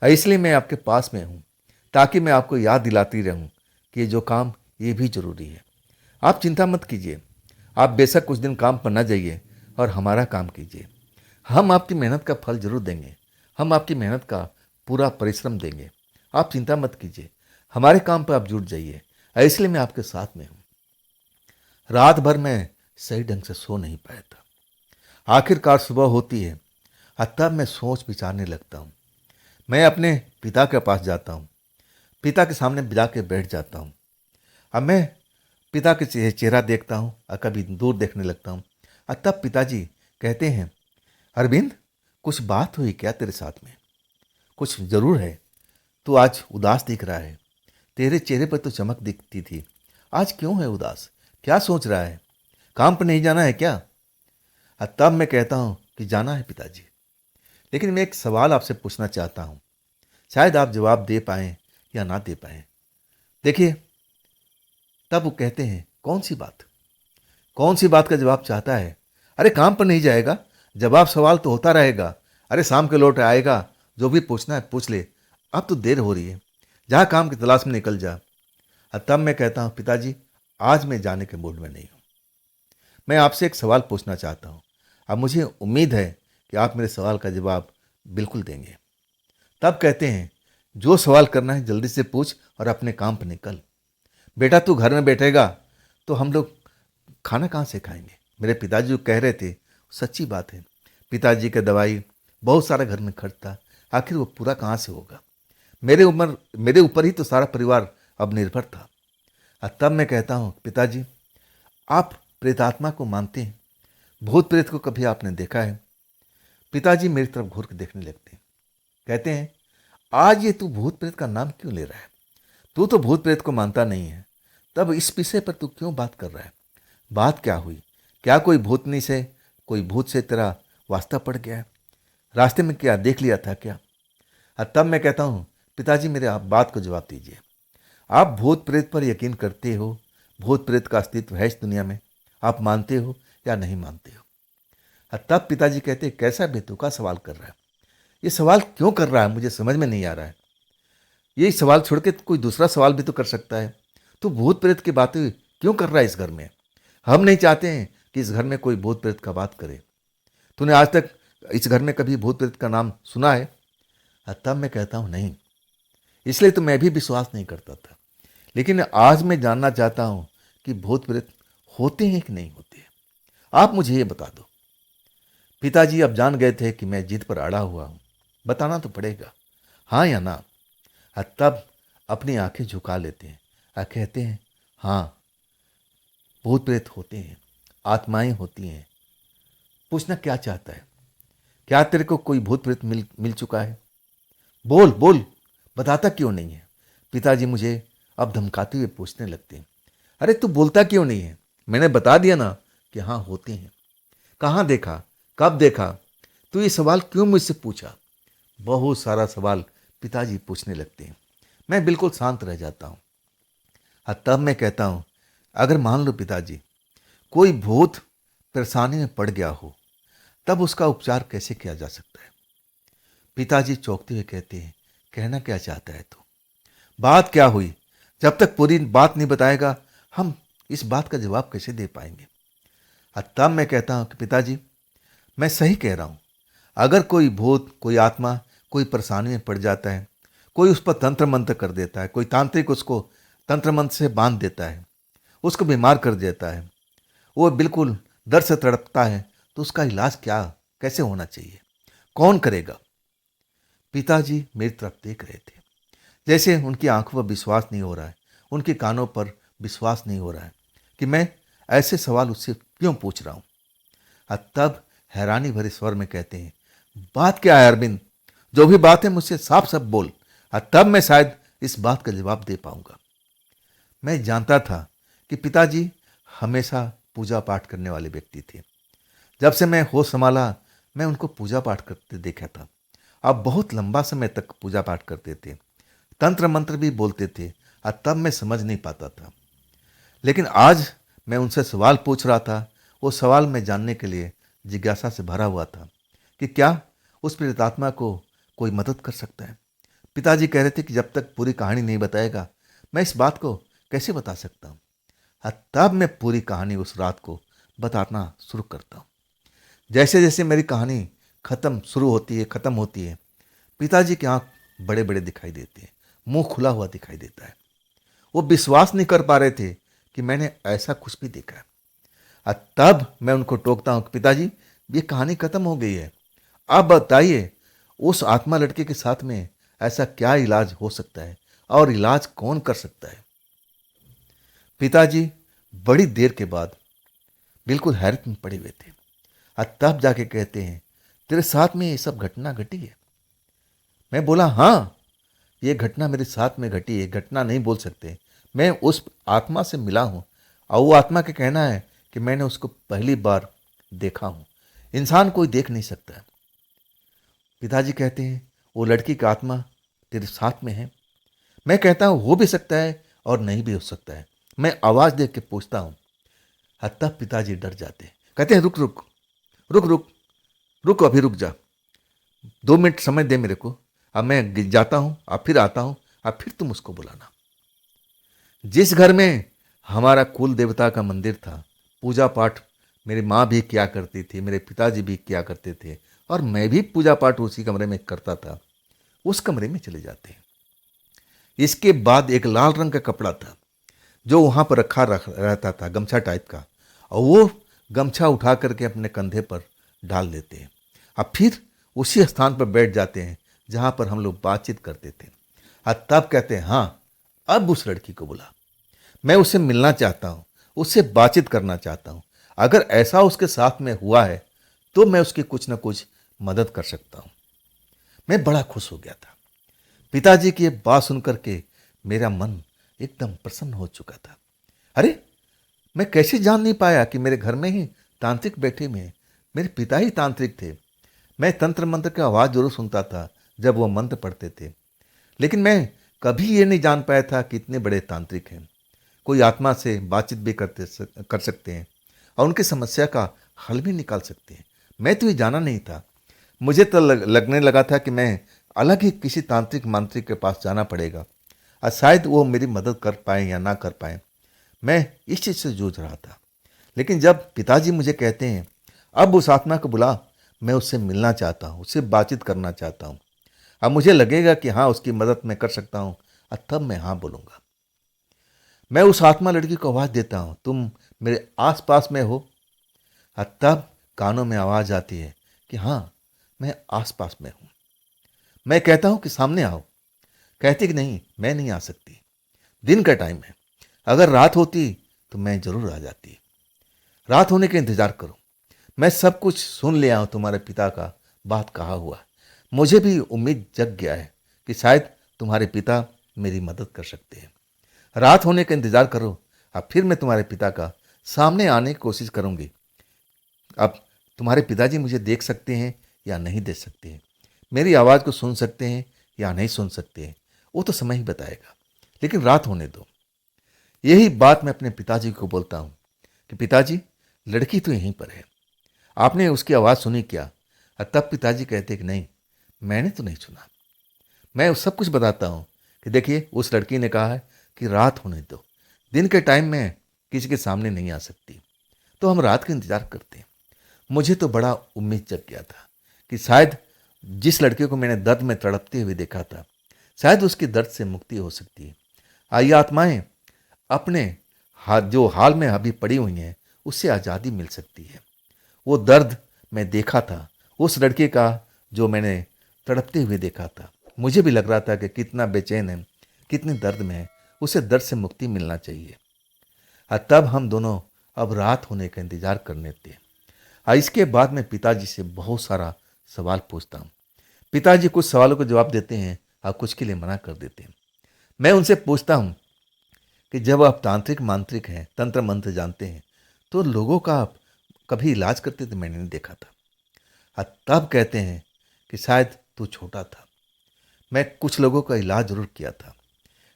इसलिए मैं आपके पास में हूँ, ताकि मैं आपको याद दिलाती रहूँ कि ये जो काम, ये भी ज़रूरी है। आप चिंता मत कीजिए। आप बेशक कुछ दिन काम पर न जाइए और हमारा काम कीजिए। हम आपकी मेहनत का फल जरूर देंगे। हम आपकी मेहनत का पूरा परिश्रम देंगे। आप चिंता मत कीजिए, हमारे काम पर आप जुट जाइए। इसलिए मैं आपके साथ में हूँ। रात भर मैं सही ढंग से सो नहीं पाया था। आखिरकार सुबह होती है और तब मैं सोच विचारने लगता हूँ। मैं अपने पिता के पास जाता हूँ, पिता के सामने जाके बैठ जाता हूँ। अब मैं पिता के चेहरा देखता हूँ और कभी दूर देखने लगता हूँ। और तब पिताजी कहते हैं, अरविंद, कुछ बात हुई क्या तेरे साथ में? कुछ जरूर है, तू आज उदास दिख रहा है। तेरे चेहरे पर तो चमक दिखती थी, आज क्यों है उदास? क्या सोच रहा है? काम पर नहीं जाना है क्या? और तब मैं कहता हूँ कि जाना है पिताजी, लेकिन मैं एक सवाल आपसे पूछना चाहता हूँ। शायद आप जवाब दे पाएं या ना दे पाएं। देखिए, तब वो कहते हैं, कौन सी बात? कौन सी बात का जवाब चाहता है? अरे काम पर नहीं जाएगा, जवाब सवाल तो होता रहेगा। अरे शाम के लौट आएगा, जो भी पूछना है पूछ ले। अब तो देर हो रही है, जहाँ काम की तलाश में निकल जा। और तब मैं कहता हूँ, पिताजी, आज मैं जाने के मूड में नहीं हूँ। मैं आपसे एक सवाल पूछना चाहता हूँ। अब मुझे उम्मीद है कि आप मेरे सवाल का जवाब बिल्कुल देंगे। तब कहते हैं, जो सवाल करना है जल्दी से पूछ और अपने काम पर निकल। बेटा, तू घर में बैठेगा तो हम लोग खाना कहाँ से खाएंगे? मेरे पिताजी जो कह रहे थे, सच्ची बात है। पिताजी का दवाई, बहुत सारा घर में खर्च था, आखिर वो पूरा कहाँ से होगा? मेरे ऊपर ही तो सारा परिवार अब निर्भर था। और तब मैं कहता हूँ, पिताजी, आप प्रेतात्मा को मानते हैं? भूत प्रेत को कभी आपने देखा है? पिताजी मेरी तरफ घूर के देखने लगते हैं, कहते हैं, आज ये तू भूत प्रेत का नाम क्यों ले रहा है? तू तो भूत प्रेत को मानता नहीं है, तब इस विषय पर तू क्यों बात कर रहा है? बात क्या हुई? क्या कोई भूतनी से, कोई भूत से तेरा वास्ता पड़ गया है? रास्ते में क्या देख लिया था क्या? और तब मैं कहता हूँ, पिताजी, मेरे आप बात को जवाब दीजिए। आप भूत प्रेत पर यकीन करते हो? भूत प्रेत का अस्तित्व है इस दुनिया में? आप मानते हो या नहीं मानते हो? और तब पिताजी कहते, कैसा बेतुका सवाल कर रहा है? ये सवाल क्यों कर रहा है, मुझे समझ में नहीं आ रहा है। ये सवाल छोड़ के कोई दूसरा सवाल भी तो कर सकता है। तो भूत प्रेत की बातें क्यों कर रहा है इस घर में? हम नहीं चाहते हैं कि इस घर में कोई भूत प्रेत का बात करे। तूने आज तक इस घर में कभी भूत प्रेत का नाम सुना है? तब मैं कहता हूँ, नहीं। इसलिए तो मैं भी विश्वास नहीं करता था। लेकिन आज मैं जानना चाहता हूँ कि भूत प्रेत होते हैं कि नहीं होते। आप मुझे ये बता दो। पिताजी अब जान गए थे कि मैं जिद पर अड़ा हुआ हूँ, बताना तो पड़ेगा, हाँ या ना। तब अपनी आंखें झुका लेते हैं और कहते हैं, हाँ भूत प्रेत होते हैं, आत्माएं होती हैं। पूछना क्या चाहता है? क्या तेरे को कोई भूत प्रेत मिल चुका है? बोल बोल, बताता क्यों नहीं है? पिताजी मुझे अब धमकाते हुए पूछने लगते हैं। अरे तू बोलता क्यों नहीं है? मैंने बता दिया ना कि हाँ होते हैं। कहाँ देखा, कब देखा? तू ये सवाल क्यों मुझसे पूछा? बहुत सारा सवाल पिताजी पूछने लगते हैं। मैं बिल्कुल शांत रह जाता हूँ। तब मैं कहता हूँ, अगर मान लो पिताजी कोई भूत परेशानी में पड़ गया हो, तब उसका उपचार कैसे किया जा सकता है? पिताजी चौंकते हुए कहते हैं, कहना क्या चाहता है तू? बात क्या हुई? जब तक पूरी बात नहीं बताएगा हम इस बात का जवाब कैसे दे पाएंगे? तब मैं कहता हूँ कि पिताजी मैं सही कह रहा हूँ। अगर कोई भूत, कोई आत्मा कोई परेशानी में पड़ जाता है, कोई उस पर तंत्र मंत्र कर देता है, कोई तांत्रिक उसको तंत्र मंत्र से बांध देता है, उसको बीमार कर देता है, वो बिल्कुल दर्द से तड़पता है, तो उसका इलाज क्या, कैसे होना चाहिए, कौन करेगा? पिताजी मेरी तरफ देख रहे थे, जैसे उनकी आंखों पर विश्वास नहीं हो रहा है, उनके कानों पर विश्वास नहीं हो रहा है कि मैं ऐसे सवाल उससे क्यों पूछ रहा हूँ। तब हैरानी भरे स्वर में कहते हैं, बात क्या है अरविंद? जो भी बात है मुझसे साफ साफ बोल, तब मैं शायद इस बात का जवाब दे पाऊंगा। मैं जानता था कि पिताजी हमेशा पूजा पाठ करने वाले व्यक्ति थे। जब से मैं होश संभाला मैं उनको पूजा पाठ करते देखा था। अब बहुत लंबा समय तक पूजा पाठ करते थे, तंत्र मंत्र भी बोलते थे, और तब मैं समझ नहीं पाता था। लेकिन आज मैं उनसे सवाल पूछ रहा था। वो सवाल मैं जानने के लिए जिज्ञासा से भरा हुआ था कि क्या उस प्रेतात्मा को कोई मदद कर सकता है। पिताजी कह रहे थे कि जब तक पूरी कहानी नहीं बताएगा मैं इस बात को कैसे बता सकता हूँ। तब मैं पूरी कहानी उस रात को बताना शुरू करता हूँ। जैसे जैसे मेरी कहानी खत्म शुरू होती है, खत्म होती है, पिताजी की आंख बड़े बड़े दिखाई देते हैं, मुंह खुला हुआ दिखाई देता है। वो विश्वास नहीं कर पा रहे थे कि मैंने ऐसा कुछ भी देखा है। तब मैं उनको टोकता हूँ कि पिताजी ये कहानी खत्म हो गई है, अब बताइए उस आत्मा लड़के के साथ में ऐसा क्या इलाज हो सकता है और इलाज कौन कर सकता है। पिताजी बड़ी देर के बाद बिल्कुल हैरत में पड़े हुए थे, तब जाके कहते हैं, तेरे साथ में ये सब घटना घटी है? मैं बोला, हाँ ये घटना मेरे साथ में घटी है। घटना नहीं बोल सकते, मैं उस आत्मा से मिला हूँ और वो आत्मा का कहना है कि मैंने उसको पहली बार देखा हूँ। इंसान कोई देख नहीं सकता है। पिताजी कहते हैं, वो लड़की का आत्मा तेरे साथ में है? मैं कहता हूँ हो भी सकता है और नहीं भी हो सकता है। मैं आवाज देख के पूछता हूँ। तब पिताजी डर जाते हैं, कहते हैं, रुक रुक रुक रुक रुक, अभी रुक जा, 2 मिनट समय दे मेरे को। अब मैं जाता हूँ, अब फिर आता हूँ, अब फिर तुम उसको बुलाना। जिस घर में हमारा कुल देवता का मंदिर था, पूजा पाठ मेरी माँ भी किया करती थी, मेरे पिताजी भी किया करते थे, और मैं भी पूजा पाठ उसी कमरे में करता था। उस कमरे में चले जाते हैं। इसके बाद एक लाल रंग का कपड़ा था जो वहां पर रहता था, गमछा टाइप का, और वो गमछा उठा करके अपने कंधे पर डाल देते हैं। अब फिर उसी स्थान पर बैठ जाते हैं जहां पर हम लोग बातचीत करते थे। और तब कहते हैं, हाँ अब उस लड़की को बुला, मैं उससे मिलना चाहता हूँ, उससे बातचीत करना चाहता हूँ। अगर ऐसा उसके साथ में हुआ है तो मैं उसकी कुछ ना कुछ मदद कर सकता हूँ। मैं बड़ा खुश हो गया था। पिताजी की ये बात सुनकर के मेरा मन एकदम प्रसन्न हो चुका था। अरे मैं कैसे जान नहीं पाया कि मेरे घर में ही तांत्रिक बैठे हुए हैं। मेरे पिता ही तांत्रिक थे। मैं तंत्र मंत्र की आवाज़ जरूर सुनता था जब वो मंत्र पढ़ते थे, लेकिन मैं कभी ये नहीं जान पाया था कि इतने बड़े तांत्रिक हैं। कोई आत्मा से बातचीत भी कर सकते हैं और उनकी समस्या का हल भी निकाल सकते हैं। मैं तो ये जाना नहीं था। मुझे तो लगने लगा था कि मैं अलग ही किसी तांत्रिक मांत्रिक के पास जाना पड़ेगा और शायद वो मेरी मदद कर पाए या ना कर पाए। मैं इस चीज़ से जूझ रहा था। लेकिन जब पिताजी मुझे कहते हैं, अब उस आत्मा को बुला, मैं उससे मिलना चाहता हूँ, उससे बातचीत करना चाहता हूँ, अब मुझे लगेगा कि हाँ उसकी मदद मैं कर सकता हूँ, और तब मैं हाँ बोलूँगा। मैं उस आत्मा लड़की को आवाज़ देता हूँ, तुम मेरे आसपास में हो। तब कानों में आवाज़ आती है कि हाँ, मैं आसपास में हूँ। मैं कहता हूँ कि सामने आओ। कहती कि नहीं, मैं नहीं आ सकती, दिन का टाइम है। अगर रात होती तो मैं जरूर आ जाती। रात होने का इंतजार करो। मैं सब कुछ सुन लिया हूं, तुम्हारे पिता का बात कहा हुआ। मुझे भी उम्मीद जग गया है कि शायद तुम्हारे पिता मेरी मदद कर सकते हैं। रात होने का इंतजार करो, अब फिर मैं तुम्हारे पिता का सामने आने की कोशिश करूंगी। अब तुम्हारे पिताजी मुझे देख सकते हैं या नहीं देख सकते हैं, मेरी आवाज़ को सुन सकते हैं या नहीं सुन सकते हैं, वो तो समय ही बताएगा। लेकिन रात होने दो। यही बात मैं अपने पिताजी को बोलता हूँ कि पिताजी, लड़की तो यहीं पर है, आपने उसकी आवाज़ सुनी क्या? और तब पिताजी कहते कि नहीं, मैंने तो नहीं सुना। मैं सब कुछ बताता हूँ कि देखिए, उस लड़की ने कहा है कि रात होने दो, दिन के टाइम में किसी के सामने नहीं आ सकती। तो हम रात का इंतजार करते हैं। मुझे तो बड़ा उम्मीद जग गया था कि शायद जिस लड़के को मैंने दर्द में तड़पते हुए देखा था, शायद उसके दर्द से मुक्ति हो सकती है। आइए आत्माएं, अपने हाथ जो हाल में अभी पड़ी हुई हैं, उससे आज़ादी मिल सकती है। वो दर्द मैं देखा था उस लड़के का, जो मैंने तड़पते हुए देखा था। मुझे भी लग रहा था कि कितना बेचैन है, कितने दर्द में है, उसे दर्द से मुक्ति मिलना चाहिए। और तब हम दोनों अब रात होने का इंतजार करने थे। और इसके बाद मैं पिताजी से बहुत सारा सवाल पूछता हूँ। पिताजी कुछ सवालों को जवाब देते हैं और कुछ के लिए मना कर देते हैं। मैं उनसे पूछता हूँ कि जब आप तांत्रिक मांत्रिक हैं, तंत्र मंत्र जानते हैं, तो लोगों का आप कभी इलाज करते तो मैंने नहीं देखा था। और तब कहते हैं कि शायद तू छोटा था, मैं कुछ लोगों का इलाज जरूर किया था,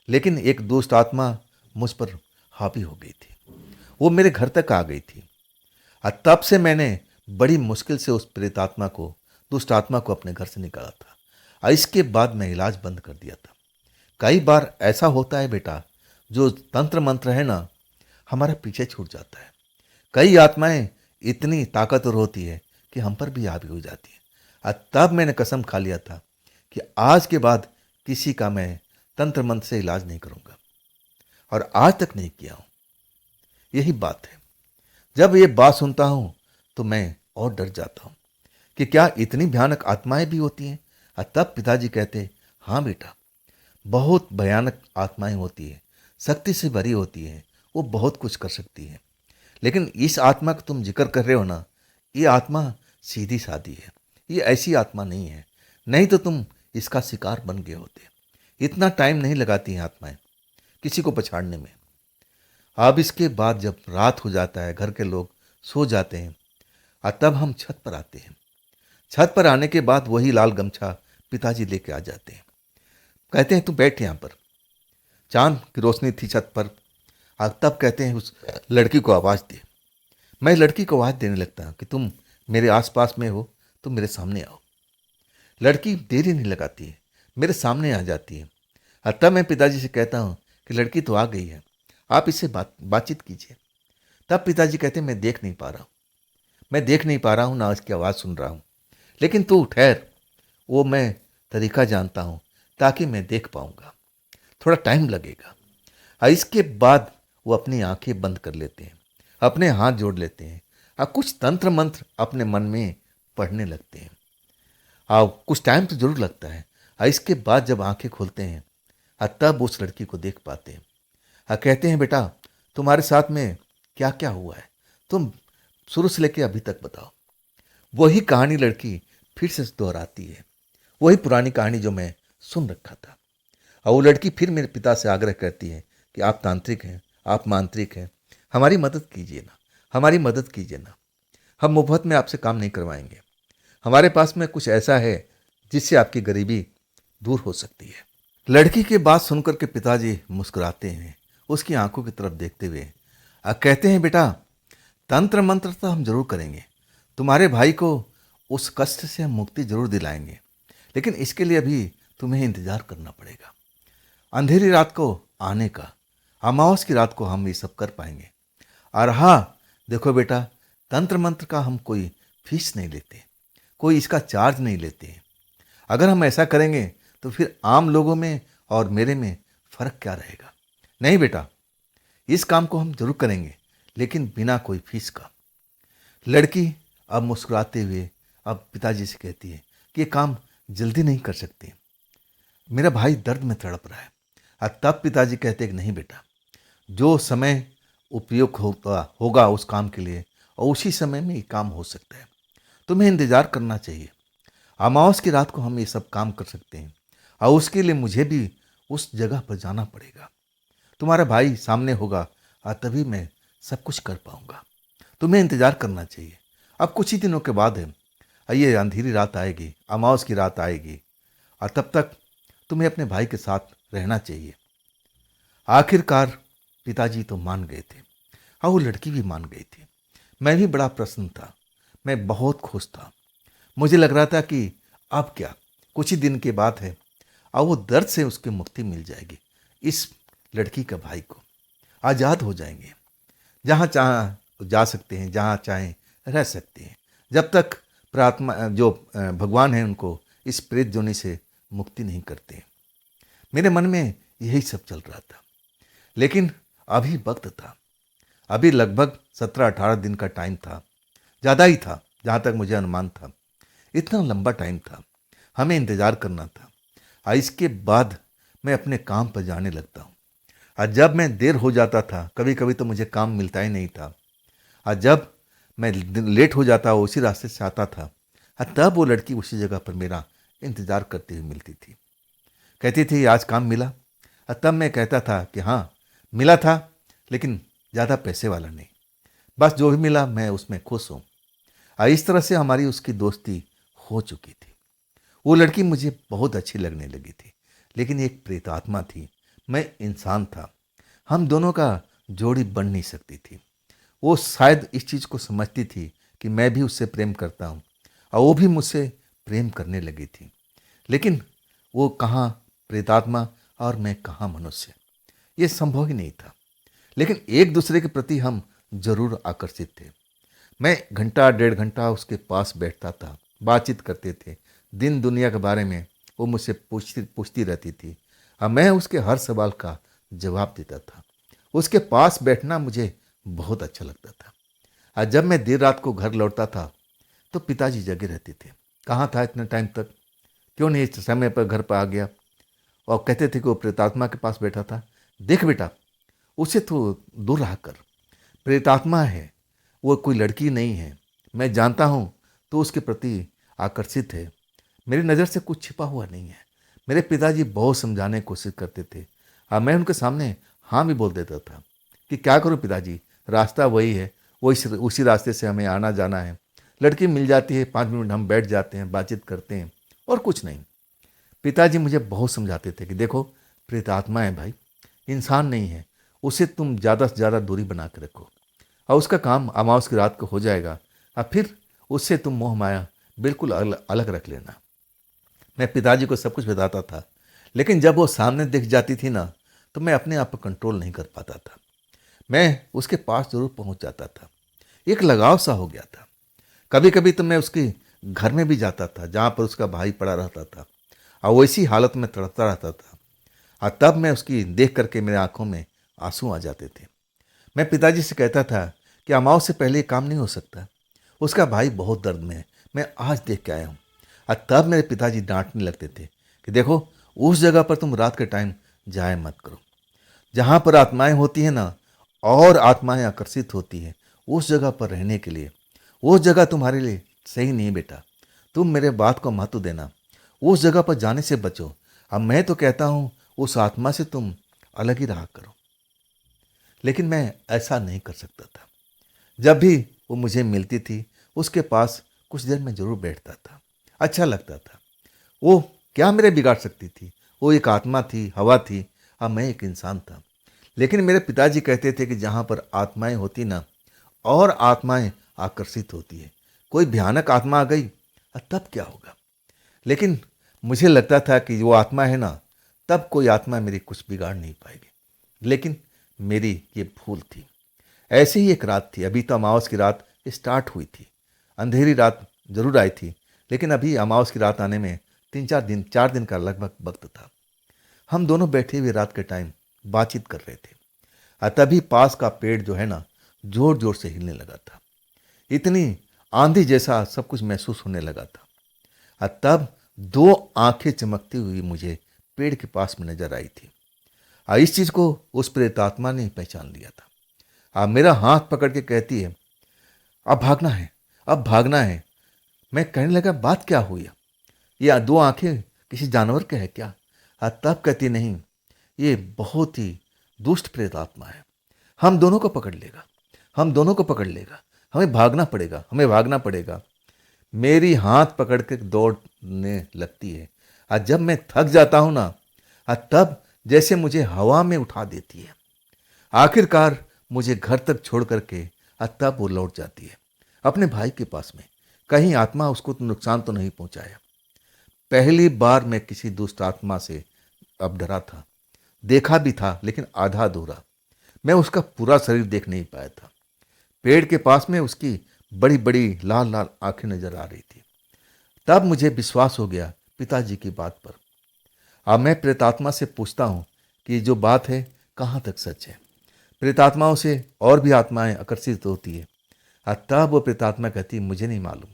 लेकिन एक दुष्ट आत्मा मुझ पर हावी हो गई थी। वो मेरे घर तक आ गई थी। और तब से मैंने बड़ी मुश्किल से उस प्रेत आत्मा को, दुष्ट आत्मा को अपने घर से निकाला था। और इसके बाद मैं इलाज बंद कर दिया था। कई बार ऐसा होता है बेटा, जो तंत्र मंत्र है ना, हमारा पीछे छूट जाता है। कई आत्माएं इतनी ताकतवर होती है कि हम पर भी हावी हो जाती है। और तब मैंने कसम खा लिया था कि आज के बाद किसी का मैं तंत्र मंत्र से इलाज नहीं करूंगा, और आज तक नहीं किया हूं। यही बात है। जब ये बात सुनता हूं तो मैं और डर जाता हूं कि क्या इतनी भयानक आत्माएं भी होती हैं। और तब पिताजी कहते, हाँ बेटा, बहुत भयानक आत्माएं होती है, शक्ति से भरी होती है, वो बहुत कुछ कर सकती है। लेकिन इस आत्मा का तुम जिक्र कर रहे हो ना, ये आत्मा सीधी सादी है, ये ऐसी आत्मा नहीं है, नहीं तो तुम इसका शिकार बन गए होते। इतना टाइम नहीं लगाती हैं आत्माएं किसी को पछाड़ने में। अब इसके बाद जब रात हो जाता है, घर के लोग सो जाते हैं, और तब हम छत पर आते हैं। छत पर आने के बाद वही लाल गमछा पिताजी लेके आ जाते हैं। कहते हैं तू बैठ यहाँ पर। चांद की रोशनी थी छत पर। और तब कहते हैं उस लड़की को आवाज़ दे। मैं लड़की को आवाज़ देने लगता हूँ कि तुम मेरे आसपास में हो तो मेरे सामने आओ। लड़की देरी नहीं लगाती है, मेरे सामने आ जाती है। और तब मैं पिताजी से कहता हूँ कि लड़की तो आ गई है, आप इससे बातचीत कीजिए। तब पिताजी कहते हैं मैं देख नहीं पा रहा हूँ, मैं देख नहीं पा रहा हूँ, ना उसकी आवाज़ सुन रहा हूँ। लेकिन तू ठहर, वो मैं तरीका जानता हूँ ताकि मैं देख पाऊँगा, थोड़ा टाइम लगेगा। और इसके बाद वो अपनी आंखें बंद कर लेते हैं, अपने हाथ जोड़ लेते हैं, और कुछ तंत्र मंत्र अपने मन में पढ़ने लगते हैं। और कुछ टाइम तो जरूर लगता है। और इसके बाद जब आंखें खोलते हैं, और तब उस लड़की को देख पाते हैं। और कहते हैं बेटा, तुम्हारे साथ में क्या क्या हुआ है, तुम शुरू से लेकर अभी तक बताओ। वही कहानी लड़की फिर से दोहराती है, वही पुरानी कहानी जो मैं सुन रखा था। और वो लड़की फिर मेरे पिता से आग्रह करती है कि आप तांत्रिक हैं, आप मांत्रिक हैं, हमारी मदद कीजिए ना, हमारी मदद कीजिए ना, हम मुफ्त में आपसे काम नहीं करवाएंगे, हमारे पास में कुछ ऐसा है जिससे आपकी गरीबी दूर हो सकती है। लड़की की बात सुनकर के पिताजी मुस्कुराते हैं, उसकी आंखों की तरफ देखते हुए, और कहते हैं बेटा, तंत्र मंत्र तो हम जरूर करेंगे, तुम्हारे भाई को उस कष्ट से हम मुक्ति जरूर दिलाएंगे, लेकिन इसके लिए अभी तुम्हें इंतजार करना पड़ेगा। अंधेरी रात को आने का, अमावस की रात को हम ये सब कर पाएंगे। और हाँ देखो बेटा, तंत्र मंत्र का हम कोई फीस नहीं लेते, कोई इसका चार्ज नहीं लेते हैं। अगर हम ऐसा करेंगे तो फिर आम लोगों में और मेरे में फर्क क्या रहेगा? नहीं बेटा, इस काम को हम जरूर करेंगे, लेकिन बिना कोई फीस का। लड़की अब मुस्कुराते हुए अब पिताजी से कहती है कि ये काम जल्दी नहीं कर सकते, मेरा भाई दर्द में तड़प रहा है। और तब पिताजी कहते हैं कि नहीं बेटा, जो समय उपयोग होगा उस काम के लिए, और उसी समय में ये काम हो सकता है, तुम्हें इंतज़ार करना चाहिए। अमावस की रात को हम ये सब काम कर सकते हैं, और उसके लिए मुझे भी उस जगह पर जाना पड़ेगा। तुम्हारा भाई सामने होगा और तभी मैं सब कुछ कर पाऊंगा। तुम्हें इंतज़ार करना चाहिए। अब कुछ ही दिनों के बाद है, ये अंधेरी रात आएगी, अमावस की रात आएगी, और तब तक तुम्हें अपने भाई के साथ रहना चाहिए। आखिरकार पिताजी तो मान गए थे, और वो लड़की भी मान गई थी। मैं भी बड़ा प्रसन्न था, मैं बहुत खुश था। मुझे लग रहा था कि अब क्या, कुछ ही दिन के बाद है और वो दर्द से उसकी मुक्ति मिल जाएगी। इस लड़की का भाई को आज़ाद हो जाएंगे, जहाँ चाह जा सकते हैं, जहाँ चाहें रह सकते हैं, जब तक प्रात्मा जो भगवान है उनको इस प्रेत जोनी से मुक्ति नहीं करते। मेरे मन में यही सब चल रहा था, लेकिन अभी वक्त था, अभी लगभग 17-18 दिन का टाइम था, ज़्यादा ही था जहाँ तक मुझे अनुमान था। इतना लंबा टाइम था, हमें इंतज़ार करना था, और इसके बाद मैं अपने काम पर जाने लगता हूँ। और जब मैं देर हो जाता था, कभी कभी तो मुझे काम मिलता ही नहीं था, और जब मैं लेट हो जाता उसी रास्ते से आता था, और तब वो लड़की उसी जगह पर मेरा इंतज़ार करती हुई मिलती थी। कहती थी आज काम मिला, और तब मैं कहता था कि हाँ मिला था, लेकिन ज़्यादा पैसे वाला नहीं, बस जो भी मिला मैं उसमें खुश हूँ। और इस तरह से हमारी उसकी दोस्ती हो चुकी थी। वो लड़की मुझे बहुत अच्छी लगने लगी थी, लेकिन एक प्रेतात्मा थी, मैं इंसान था। हम दोनों का जोड़ी बन नहीं सकती थी। वो शायद इस चीज़ को समझती थी कि मैं भी उससे प्रेम करता हूँ, और वो भी मुझसे प्रेम करने लगी थी। लेकिन वो कहाँ प्रेतात्मा और मैं कहाँ मनुष्य, ये संभव ही नहीं था। लेकिन एक दूसरे के प्रति हम जरूर आकर्षित थे। मैं घंटा 1.5 घंटा उसके पास बैठता था, बातचीत करते थे दिन दुनिया के बारे में। वो मुझसे पूछती रहती थी, और मैं उसके हर सवाल का जवाब देता था। उसके पास बैठना मुझे बहुत अच्छा लगता था। और जब मैं देर रात को घर लौटता था तो पिताजी जगे रहते थे, कहाँ था इतने टाइम तक, क्यों नहीं इस समय पर घर पर आ गया। और कहते थे कि वो प्रेतात्मा के पास बैठा था। देख बेटा, उसे तो दूर रहा कर, प्रेतात्मा है, वो कोई लड़की नहीं है। मैं जानता हूँ तो उसके प्रति आकर्षित है, मेरी नज़र से कुछ छिपा हुआ नहीं है। मेरे पिताजी बहुत समझाने की कोशिश करते थे, और मैं उनके सामने हाँ भी बोल देता था कि क्या करूँ पिताजी, रास्ता वही है, वही उसी रास्ते से हमें आना जाना है। लड़की मिल जाती है, 5 मिनट हम बैठ जाते हैं, बातचीत करते हैं, और कुछ नहीं। पिताजी मुझे बहुत समझाते थे कि देखो प्रेतात्मा है भाई, इंसान नहीं है, उसे तुम ज़्यादा से ज़्यादा दूरी बना के रखो, और उसका काम अमावस की रात को हो जाएगा, और फिर उससे तुम मोह माया बिल्कुल अलग रख लेना। मैं पिताजी को सब कुछ बताता था, लेकिन जब वो सामने दिख जाती थी ना, तो मैं अपने आप पर कंट्रोल नहीं कर पाता था। मैं उसके पास जरूर पहुंच जाता था, एक लगाव सा हो गया था। कभी कभी तो मैं उसके घर में भी जाता था जहाँ पर उसका भाई पड़ा रहता था, और वैसी हालत में तड़पता रहता था। और तब मैं उसकी देख करके मेरे आंखों में आंसू आ जाते थे। मैं पिताजी से कहता था कि अमावस से पहले ये काम नहीं हो सकता, उसका भाई बहुत दर्द में है, मैं आज देख के आया हूँ। और तब मेरे पिताजी डांटने लगते थे कि देखो उस जगह पर तुम रात के टाइम जाए मत करो, जहाँ पर आत्माएं होती हैं ना, और आत्माएं आकर्षित होती हैं, उस जगह पर रहने के लिए, वो जगह तुम्हारे लिए सही नहीं बेटा, तुम मेरे बात को महत्व देना, उस जगह पर जाने से बचो। अब मैं तो कहता हूँ उस आत्मा से तुम अलग ही रहा करो। लेकिन मैं ऐसा नहीं कर सकता था। जब भी वो मुझे मिलती थी, उसके पास कुछ देर में जरूर बैठता था, अच्छा लगता था। वो क्या मेरे बिगाड़ सकती थी, वो एक आत्मा थी, हवा थी, और मैं एक इंसान था। लेकिन मेरे पिताजी कहते थे कि जहाँ पर आत्माएं होती ना, और आत्माएं आकर्षित होती है, कोई भयानक आत्मा आ गई तब क्या होगा। लेकिन मुझे लगता था कि वो आत्मा है ना, तब कोई आत्मा मेरी कुछ बिगाड़ नहीं पाएगी। लेकिन मेरी ये भूल थी। ऐसे ही एक रात थी, अभी तो अमावस की रात स्टार्ट हुई थी, अंधेरी रात जरूर आई थी, लेकिन अभी अमावस की रात आने में 3-4 दिन 4 दिन का लगभग वक्त था। हम दोनों बैठे हुए रात के टाइम बातचीत कर रहे थे। तभी पास का पेड़ जो है ना, जोर जोर से हिलने लगा था। इतनी आंधी जैसा सब कुछ महसूस होने लगा था। तब दो आंखें चमकती हुई मुझे पेड़ के पास में नजर आई थी। इस चीज को उस प्रेतात्मा ने पहचान लिया था। मेरा हाथ पकड़ के कहती है, अब भागना है, अब भागना है। मैं कहने लगा, बात क्या हुई? ये दो आंखें किसी जानवर के है क्या? तब कहती, नहीं, ये बहुत ही दुष्ट प्रेतात्मा है। हम दोनों को पकड़ लेगा, हम दोनों को पकड़ लेगा। हमें भागना पड़ेगा, हमें भागना पड़ेगा। मेरी हाथ पकड़ के दौड़ने लगती है। जब मैं थक जाता हूं ना, तब जैसे मुझे हवा में उठा देती है। आखिरकार मुझे घर तक छोड़ करके तब वो लौट जाती है अपने भाई के पास में। कहीं आत्मा उसको तो नुकसान तो नहीं पहुंचाया। पहली बार मैं किसी दुष्ट आत्मा से अब डरा था। देखा भी था, लेकिन आधा अधूरा। मैं उसका पूरा शरीर देख नहीं पाया था। पेड़ के पास में उसकी बड़ी बड़ी लाल लाल आंखें नजर आ रही थी। तब मुझे विश्वास हो गया पिताजी की बात पर। अब मैं प्रेतात्मा से पूछता हूँ कि ये जो बात है कहाँ तक सच है। प्रेतात्माओं से और भी आत्माएं आकर्षित होती है। तब वो प्रेतात्मा कहती, मुझे नहीं मालूम,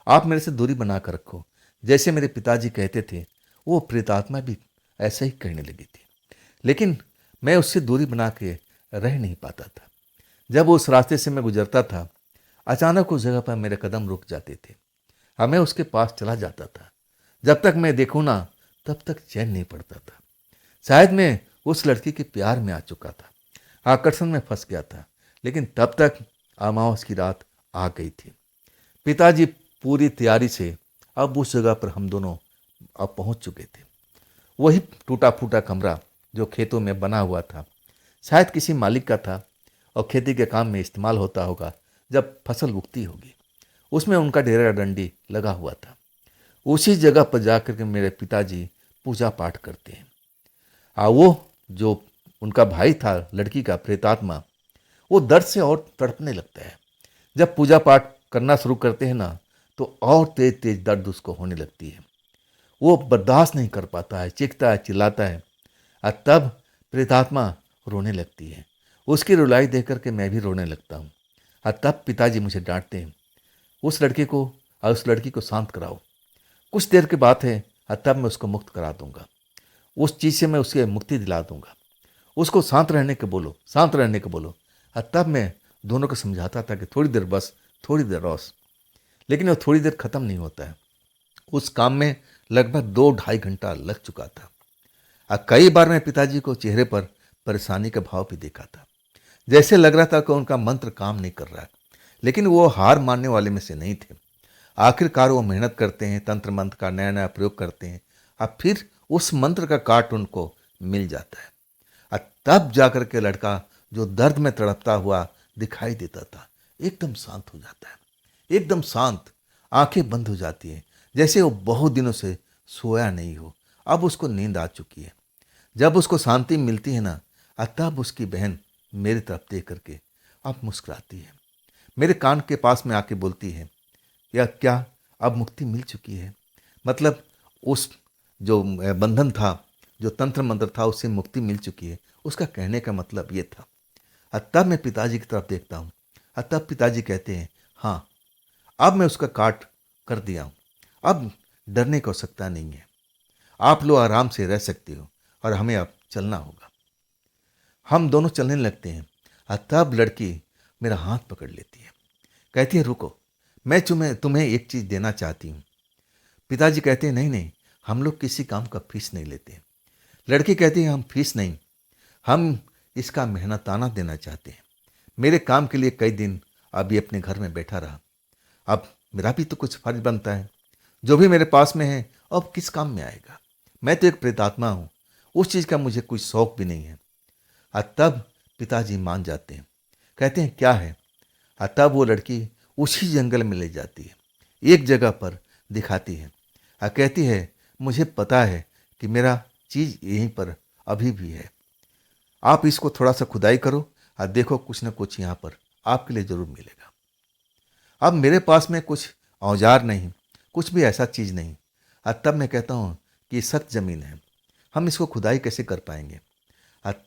आप मेरे से दूरी बना कर रखो। जैसे मेरे पिताजी कहते थे, वो प्रेतात्मा भी ऐसा ही कहने लगी थी। लेकिन मैं उससे दूरी बना के रह नहीं पाता था। जब उस रास्ते से मैं गुजरता था, अचानक उस जगह पर मेरे कदम रुक जाते थे। मैं उसके पास चला जाता था। जब तक मैं देखूं ना, तब तक चैन नहीं पड़ता था। शायद मैं उस लड़की के प्यार में आ चुका था, आकर्षण में फंस गया था। लेकिन तब तक अमावस की रात आ गई थी। पिताजी पूरी तैयारी से अब उस जगह पर हम दोनों अब पहुंच चुके थे। वही टूटा फूटा कमरा जो खेतों में बना हुआ था, शायद किसी मालिक का था और खेती के काम में इस्तेमाल होता होगा जब फसल उगती होगी। उसमें उनका डेरा डंडी लगा हुआ था। उसी जगह पर जाकर के मेरे पिताजी पूजा पाठ करते हैं। वो जो उनका भाई था, लड़की का प्रेतात्मा, वो दर्द से और तड़पने लगता है। जब पूजा पाठ करना शुरू करते हैं ना, तो और तेज तेज दर्द उसको होने लगती है। वो बर्दाश्त नहीं कर पाता है, चीखता है, चिल्लाता है। और तब प्रेतात्मा रोने लगती है। उसकी रुलाई देख करके मैं भी रोने लगता हूँ। और तब पिताजी मुझे डांटते हैं, उस लड़के को और उस लड़की को शांत कराओ। कुछ देर की बात है, और तब मैं उसको मुक्त करा दूंगा। उस चीज़ से मैं उसे मुक्ति दिला दूंगा। उसको शांत रहने के बोलो, शांत रहने को बोलो। और तब मैं दोनों को समझाता था कि थोड़ी देर बस, थोड़ी देर बस। लेकिन वो थोड़ी देर खत्म नहीं होता है। उस काम में लगभग 2-2.5 घंटा लग चुका था। कई बार मैं पिताजी को चेहरे पर परेशानी का भाव भी देखा था। जैसे लग रहा था कि उनका मंत्र काम नहीं कर रहा है। लेकिन वो हार मानने वाले में से नहीं थे। आखिरकार वो मेहनत करते हैं, तंत्र मंत्र का नया नया प्रयोग करते हैं। अब फिर उस मंत्र का काट उनको मिल जाता है। और तब जाकर के लड़का जो दर्द में तड़पता हुआ दिखाई देता था, एकदम शांत हो जाता है, एकदम शांत। आंखें बंद हो जाती हैं, जैसे वो बहुत दिनों से सोया नहीं हो। अब उसको नींद आ चुकी है। जब उसको शांति मिलती है ना, तब उसकी बहन मेरी तरफ देख करके अब मुस्कुराती है, मेरे कान के पास में आके बोलती है, या क्या अब मुक्ति मिल चुकी है? मतलब उस जो बंधन था, जो तंत्र मंत्र था, उससे मुक्ति मिल चुकी है। उसका कहने का मतलब ये था। तब मैं पिताजी की तरफ देखता हूँ। तब पिताजी कहते हैं, हाँ, अब मैं उसका काट कर दिया हूँ। अब डरने की आवश्यकता नहीं है। आप लोग आराम से रह सकते हो और हमें अब चलना होगा। हम दोनों चलने लगते हैं। तब लड़की मेरा हाथ पकड़ लेती है, कहती है, रुको, मैं तुम्हें एक चीज़ देना चाहती हूँ। पिताजी कहते हैं, नहीं नहीं, हम लोग किसी काम का फीस नहीं लेते। लड़की कहती है, हम फीस नहीं, हम इसका मेहनताना देना चाहते हैं। मेरे काम के लिए कई दिन अभी अपने घर में बैठा रहा। अब मेरा भी तो कुछ फर्ज बनता है। जो भी मेरे पास में है, अब किस काम में आएगा? मैं तो एक प्रेतात्मा हूँ, उस चीज़ का मुझे कोई शौक भी नहीं है। तब पिताजी मान जाते हैं, कहते हैं, क्या है? तब वो लड़की उसी जंगल में ले जाती है, एक जगह पर दिखाती है। कहती है, मुझे पता है कि मेरा चीज़ यहीं पर अभी भी है। आप इसको थोड़ा सा खुदाई करो और देखो, कुछ ना कुछ यहाँ पर आपके लिए ज़रूर मिलेगा। अब मेरे पास में कुछ औजार नहीं, कुछ भी ऐसा चीज़ नहीं। तब मैं कहता हूँ कि सख्त ज़मीन है, हम इसको खुदाई कैसे कर पाएंगे?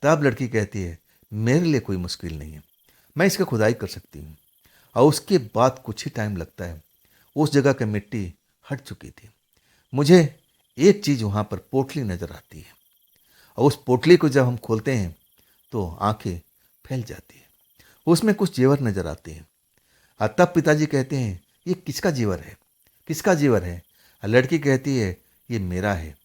तब लड़की कहती है, मेरे लिए कोई मुश्किल नहीं है, मैं इसका खुदाई कर सकती हूँ। और उसके बाद कुछ ही टाइम लगता है, उस जगह की मिट्टी हट चुकी थी। मुझे एक चीज़ वहाँ पर पोटली नज़र आती है, और उस पोटली को जब हम खोलते हैं तो आंखें फैल जाती है। उसमें कुछ जेवर नज़र आते हैं। और तब पिताजी कहते हैं, ये किसका जेवर है, किसका जेवर है? और लड़की कहती है, ये मेरा है,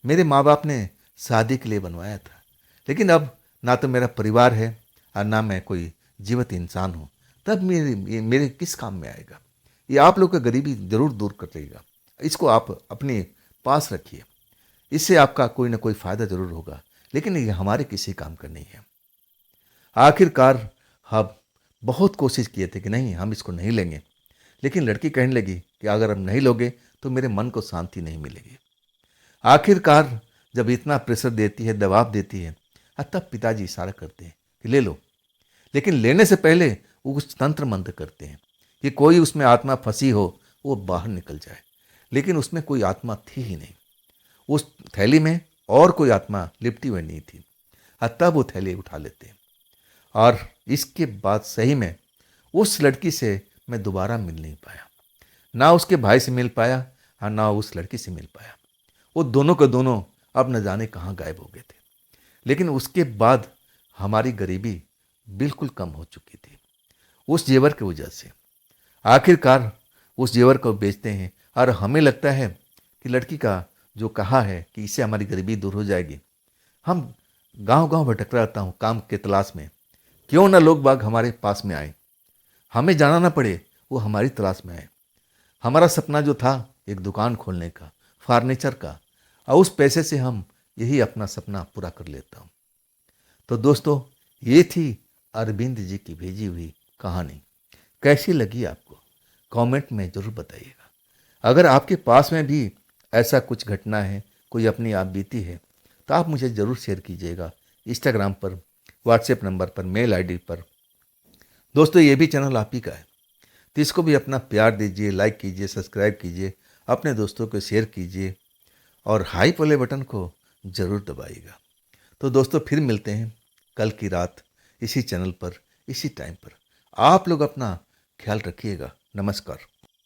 मेरे माँ बाप ने शादी के लिए बनवाया था, लेकिन अब ना तो मेरा परिवार है और ना मैं कोई जीवित इंसान हूँ, तब ये मेरे किस काम में आएगा? ये आप लोग का गरीबी जरूर दूर कर देगा। इसको आप अपने पास रखिए, इससे आपका कोई ना कोई फायदा जरूर होगा, लेकिन ये हमारे किसी काम का नहीं है। आखिरकार हम बहुत कोशिश किए थे कि नहीं, हम इसको नहीं लेंगे, लेकिन लड़की कहने लगी कि अगर हम नहीं लोगे तो मेरे मन को शांति नहीं मिलेगी। आखिरकार जब इतना प्रेशर देती है, दबाव देती है, तब पिताजी इशारा करते हैं कि ले लो। लेकिन लेने से पहले वो कुछ तंत्र मंत्र करते हैं कि कोई उसमें आत्मा फंसी हो वो बाहर निकल जाए, लेकिन उसमें कोई आत्मा थी ही नहीं। उस थैली में और कोई आत्मा लिपटी हुई नहीं थी। तब वो थैली उठा लेते हैं, और इसके बाद सही में उस लड़की से मैं दोबारा मिल नहीं पाया, ना उसके भाई से मिल पाया और ना उस लड़की से मिल पाया। वो दोनों के दोनों अब न जाने कहाँ गायब हो गए थे। लेकिन उसके बाद हमारी गरीबी बिल्कुल कम हो चुकी थी उस जेवर की वजह से। आखिरकार उस जेवर को बेचते हैं, और हमें लगता है कि लड़की का जो कहा है कि इससे हमारी गरीबी दूर हो जाएगी। हम गांव गांव भटक रहता हूँ काम के तलाश में, क्यों ना लोग बाग हमारे पास में आए, हमें जाना ना पड़े, वो हमारी तलाश में आए। हमारा सपना जो था एक दुकान खोलने का, फर्नीचर का, और उस पैसे से हम यही अपना सपना पूरा कर लेता हूँ। तो दोस्तों, ये थी अरविंद जी की भेजी हुई कहानी। कैसी लगी आपको कमेंट में ज़रूर बताइएगा। अगर आपके पास में भी ऐसा कुछ घटना है, कोई अपनी आप बीती है, तो आप मुझे ज़रूर शेयर कीजिएगा इंस्टाग्राम पर, व्हाट्सएप नंबर पर, मेल आईडी पर। दोस्तों, ये भी चैनल आप ही का है, तो इसको भी अपना प्यार दीजिए, लाइक कीजिए, सब्सक्राइब कीजिए, अपने दोस्तों को शेयर कीजिए, और हाइप वाले बटन को ज़रूर दबाइएगा। तो दोस्तों, फिर मिलते हैं कल की रात इसी चैनल पर, इसी टाइम पर। आप लोग अपना ख्याल रखिएगा। नमस्कार।